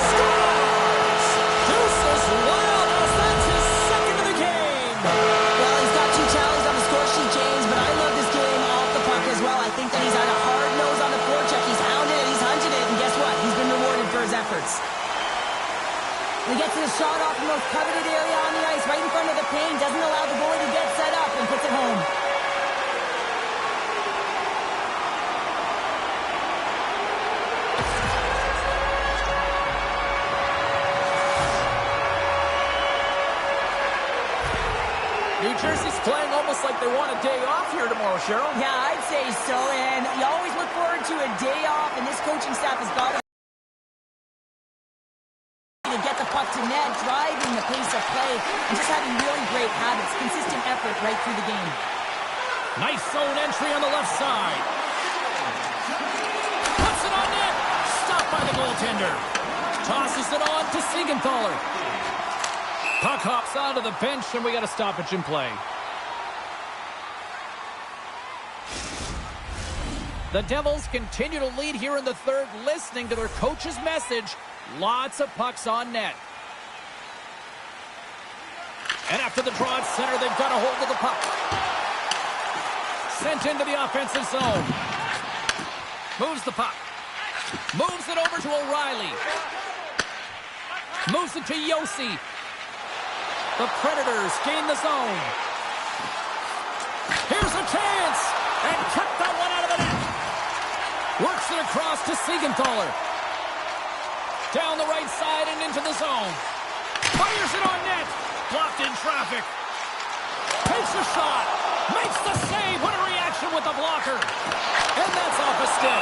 Scores! Deuces Wild. That's his second of the game. Well, he's got 2 tallies on the score sheet, James, but I love this game off the puck as well. I think that he's had a hard nose on the forecheck. He's hounded it, he's hunted it, and guess what? He's been rewarded for his efforts. He gets his shot off the most coveted area on the ice, right in front of the paint, doesn't allow the goalie to get set up, and puts it home. New Jersey's playing almost like they want a day off here tomorrow, Cheryl. Yeah, I'd say so, and you always look forward to a day off, and this coaching staff has got to get the puck to net, driving the pace of play, and just having really great habits, consistent effort right through the game. Nice zone entry on the left side. Puts it on net. Stopped by the goaltender. Tosses it on to Siegenthaler. Puck hops onto the bench, and we got a stoppage in play. The Devils continue to lead here in the third, listening to their coach's message. Lots of pucks on net. And after the draw at center, they've got a hold of the puck. Sent into the offensive zone. Moves the puck. Moves it over to O'Reilly. Moves it to Josi. The Predators gain the zone. Here's a chance. And kept that one out of the net. Works it across to Siegenthaler. Down the right side and into the zone. Fires it on net. Blocked in traffic. Takes a shot. Makes the save. What a reaction with the blocker. And that's off a stick.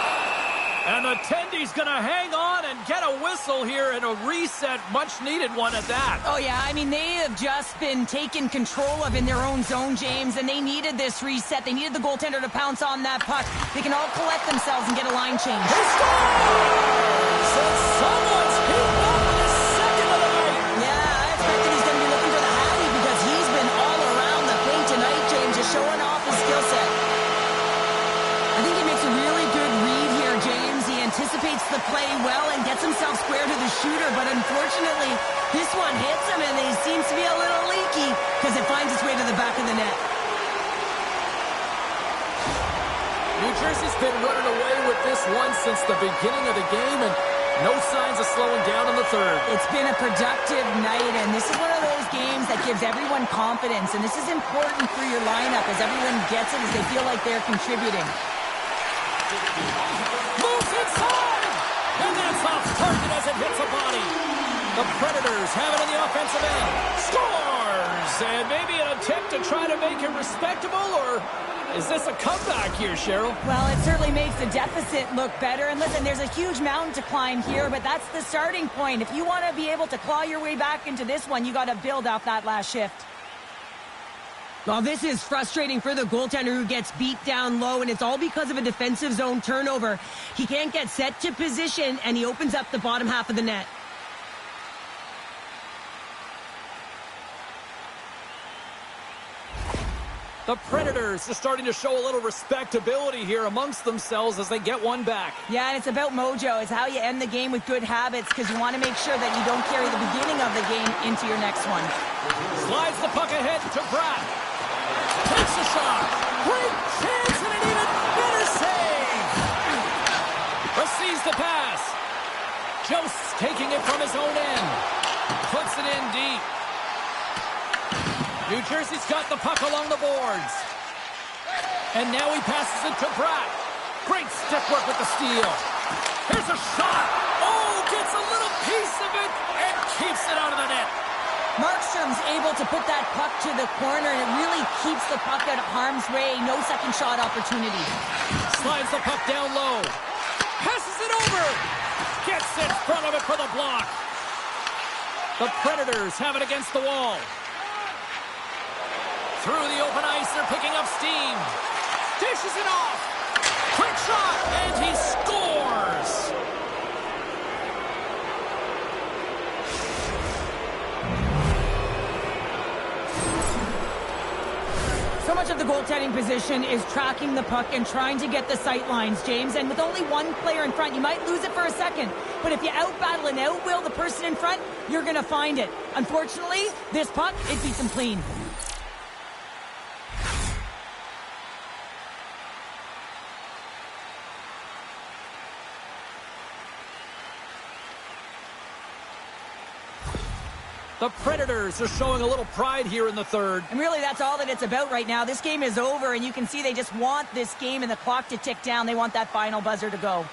And the Tendy's going to hang on and get a whistle here and a reset, much-needed one at that. Oh, yeah, I mean, they have just been taken control of in their own zone, James, and they needed this reset. They needed the goaltender to pounce on that puck. They can all collect themselves and get a line change. He scores! So someone's heating up with his second of the night. Yeah, I expect that he's going to be looking for the Hattie because he's been all around the paint tonight, James, just showing off his skill set. I think he makes a really good read here, James. He anticipates the play well and gets himself square to the shooter, but unfortunately, this one hits him and he seems to be a little leaky because it finds its way to the back of the net. New Jersey's been running away with this one since the beginning of the game, and no signs of slowing down in the third. It's been a productive night, and this is one of those games that gives everyone confidence, and this is important for your lineup as everyone gets it, as they feel like they're contributing. Moves inside! And that's off target as it hits a body. The Predators have it in the offensive end. Scores! And maybe an attempt to try to make it respectable, or is this a comeback here, Cheryl? Well, it certainly makes the deficit look better. And listen, there's a huge mountain to climb here, but that's the starting point. If you want to be able to claw your way back into this one, you got to build off that last shift. Well, this is frustrating for the goaltender who gets beat down low, and it's all because of a defensive zone turnover. He can't get set to position, and he opens up the bottom half of the net. The Predators are starting to show a little respectability here amongst themselves as they get one back. Yeah, and it's about mojo. It's how you end the game with good habits because you want to make sure that you don't carry the beginning of the game into your next one. Slides the puck ahead to Bratt. Takes a shot. Great chance and an even better save. Receives the pass. Jost taking it from his own end. Puts it in deep. New Jersey's got the puck along the boards. And now he passes it to Bratt. Great stick work with the steal. Here's a shot. Oh, gets a little piece of it and keeps it out of the net. Markstrom's able to put that puck to the corner, and it really keeps the puck out of harm's way. No second shot opportunity. Slides the puck down low. Passes it over. Gets in front of it for the block. The Predators have it against the wall. Through the open ice, they're picking up steam. Dishes it off. Quick shot, and he scores. So much of the goaltending position is tracking the puck and trying to get the sight lines, James. And with only one player in front, you might lose it for a second. But if you out-battle and out-will the person in front, you're going to find it. Unfortunately, this puck, it beats him clean. The Predators are showing a little pride here in the third. And really, that's all that it's about right now. This game is over, and you can see they just want this game and the clock to tick down. They want that final buzzer to go.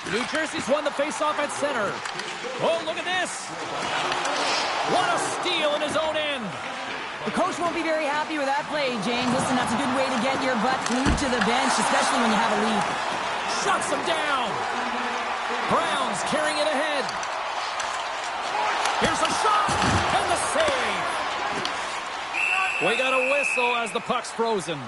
New Jersey's won the faceoff at center. Oh, look at this. What a steal in his own end. The coach won't be very happy with that play, James. Listen, that's a good way to get your butt glued to the bench, especially when you have a lead. Shuts him down. Browns carrying it ahead. Here's a shot, and the save. We got a whistle as the puck's frozen.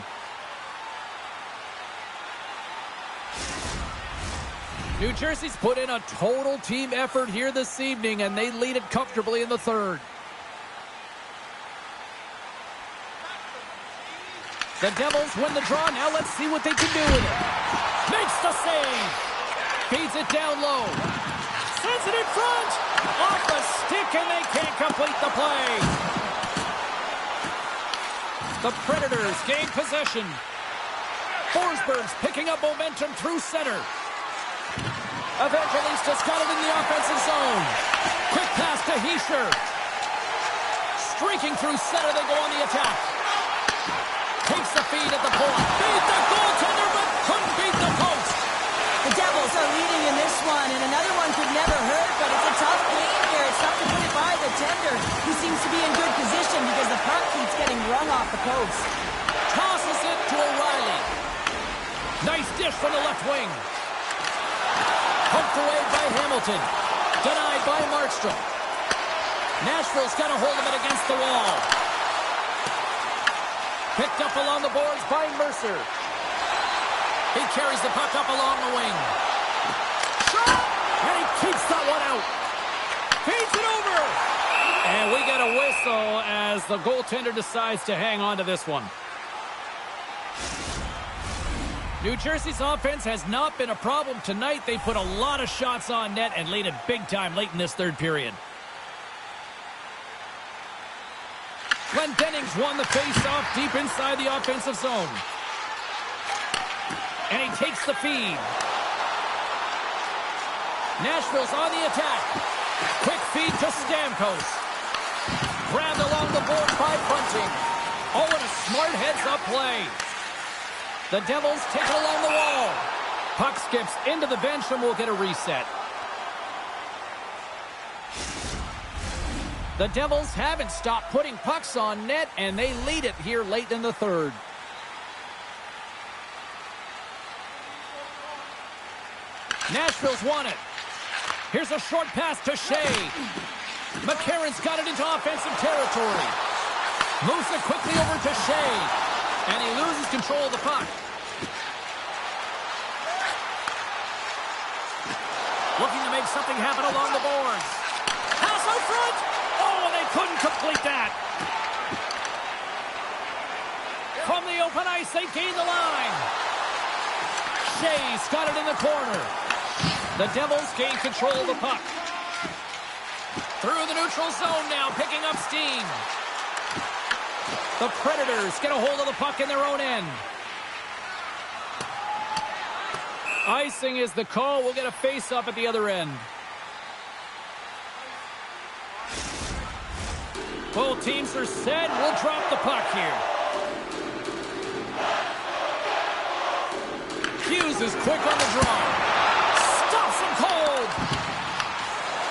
New Jersey's put in a total team effort here this evening, and they lead it comfortably in the third. The Devils win the draw. Now let's see what they can do with it. Makes the save. Feeds it down low. Sends it in front. Off the stick, and they can't complete the play. The Predators gain possession. Forsberg's picking up momentum through center. Evangelista's got it in the offensive zone. Quick pass to Hischier. Streaking through center, they go on the attack. Takes the feed at the point. Beat the goaltender, but couldn't beat the post. The Devils are leading in this one, and another one could never hurt, but it's a tough game here. It's tough to put it by the tender, who seems to be in good position because the puck keeps getting rung off the post. Tosses it to O'Reilly. Nice dish from the left wing. Poked away by Hamilton. Denied by Markstrom. Nashville's got a hold of it against the wall. Picked up along the boards by Mercer. He carries the puck up along the wing. Shot! And he keeps that one out. Feeds it over. And we get a whistle as the goaltender decides to hang on to this one. New Jersey's offense has not been a problem tonight. They put a lot of shots on net and laid it big time late in this third period. Glenn Dennings won the face-off deep inside the offensive zone. And he takes the feed. Nashville's on the attack. Quick feed to Stamkos. Grabbed along the board by Bunting. Oh, and a smart heads-up play. The Devils take it along the wall. Puck skips into the bench and will get a reset. The Devils haven't stopped putting pucks on net, and they lead it here late in the third. Nashville's won it. Here's a short pass to Shea. McCarron's got it into offensive territory. Moves it quickly over to Shea. And he loses control of the puck. Looking to make something happen along the boards. Pass out front. Oh, and they couldn't complete that. From the open ice, they gain the line. Shea's got it in the corner. The Devils gain control of the puck. Through the neutral zone now, picking up steam. The Predators get a hold of the puck in their own end. Icing is the call. We'll get a face-up at the other end. Both teams are set. We'll drop the puck here. Hughes is quick on the draw. Stops him cold.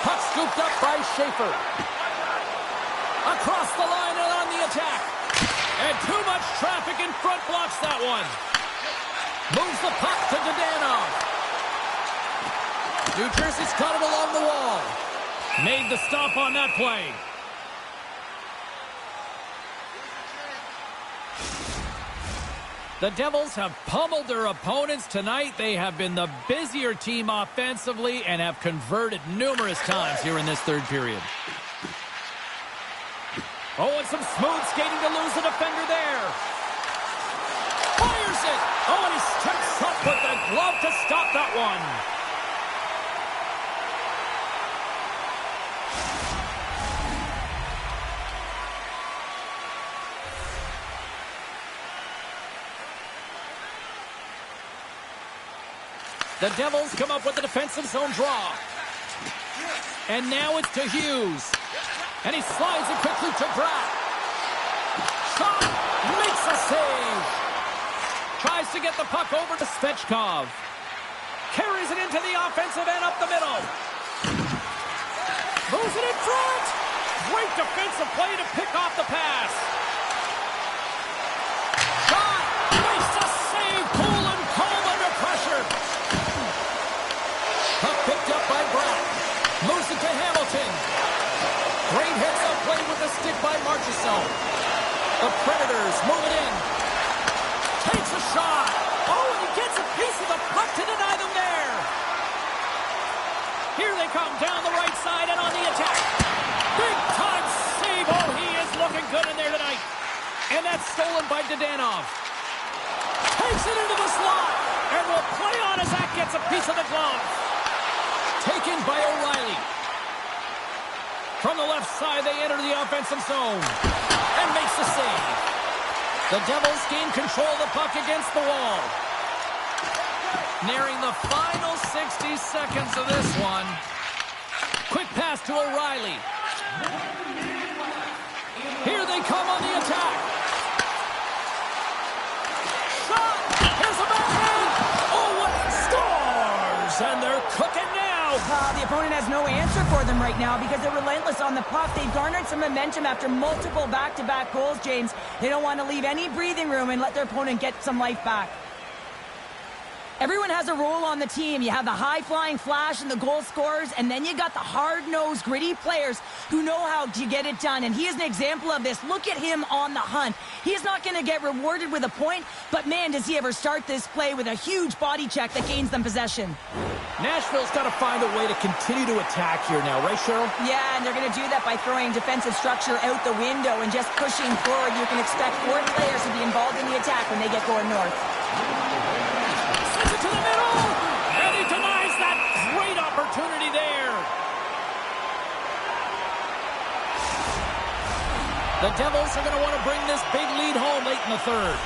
Puck scooped up by Schaefer. Across the line and on the attack. And too much traffic in front blocks that one. Moves the puck to Dadonov. New Jersey's got it along the wall. Made the stop on that play. The Devils have pummeled their opponents tonight. They have been the busier team offensively and have converted numerous times here in this third period. Oh, and some smooth skating to lose a defender there. Fires it. Oh, and he steps up with the glove to stop that one. The Devils come up with a defensive zone draw. And now it's to Hughes. And he slides it quickly to Bratt. Shot! Makes a save! Tries to get the puck over to Svechkov. Carries it into the offensive end up the middle. Moves it in front! Great defensive play to pick off the pass. Shot! Makes a save! Cool and calm under pressure. Puck picked up by Bratt. Moves it to Hamilton. Great heads-up play with the stick by Marchessault. The Predators move it in. Takes a shot. Oh, and he gets a piece of the puck to deny them there. Here they come down the right side and on the attack. Big-time save. Oh, he is looking good in there tonight. And that's stolen by Dadonov. Takes it into the slot. And will play on as that gets a piece of the glove. Taken by O'Reilly. From the left side, they enter the offensive zone. And makes the save. The Devils gain control of the puck against the wall. Nearing the final 60 seconds of this one. Quick pass to O'Reilly. Here they come on the attack. Shot! Here's a backhand! Oh, what scores! And they're cooking now! The opponent has no answer for them right now because they're relentless on the puck. They've garnered some momentum after multiple back-to-back goals, James. They don't want to leave any breathing room and let their opponent get some life back. Everyone has a role on the team. You have the high-flying Flash and the goal scorers, and then you got the hard-nosed, gritty players who know how to get it done, and he is an example of this. Look at him on the hunt. He is not going to get rewarded with a point, but man, does he ever start this play with a huge body check that gains them possession. Nashville's got to find a way to continue to attack here now, right, Cheryl? Yeah, and they're going to do that by throwing defensive structure out the window and just pushing forward. You can expect 4 players to be involved in the attack when they get going north. Sends it to the middle, and he denies that great opportunity there. The Devils are going to want to bring this big lead home late in the third.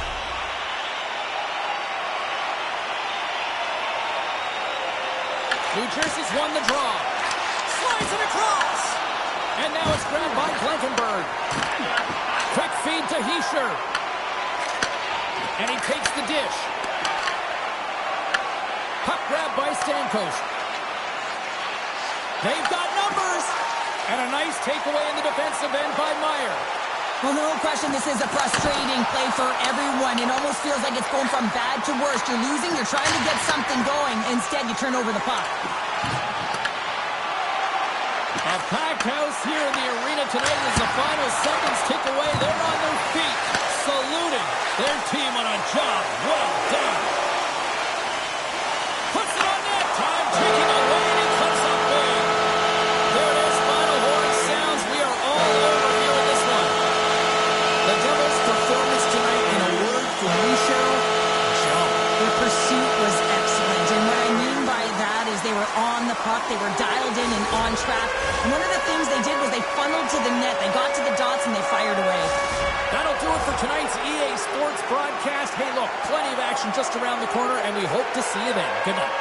New Jersey's won the draw. Slides it across. And now it's grabbed by Blankenberg. Quick feed to Hischier. And he takes the dish. Puck grabbed by Stamkos. They've got numbers. And a nice takeaway in the defensive end by Meyer. Well, no question, this is a frustrating play for everyone. It almost feels like it's going from bad to worse. You're losing, you're trying to get something going. Instead, you turn over the puck. A packed house here in the arena tonight as the final seconds tick away. They're on their feet, saluting their team on a job well done. Puts it on net. Time ticking away, and he comes up big. There it is. Final horn sounds. We are all over here in this one. The Devils' performance tonight, in a word from me, Cheryl, jump. Their pursuit was excellent, and what I mean by that is they were on the puck, they were dialed in and on track, and one of the things they did was they funneled to the net, they got to the dots, and they fired away. That'll do it for tonight's EA Sports broadcast. Hey, look, plenty of action just around the corner, and we hope to see you then. Good night.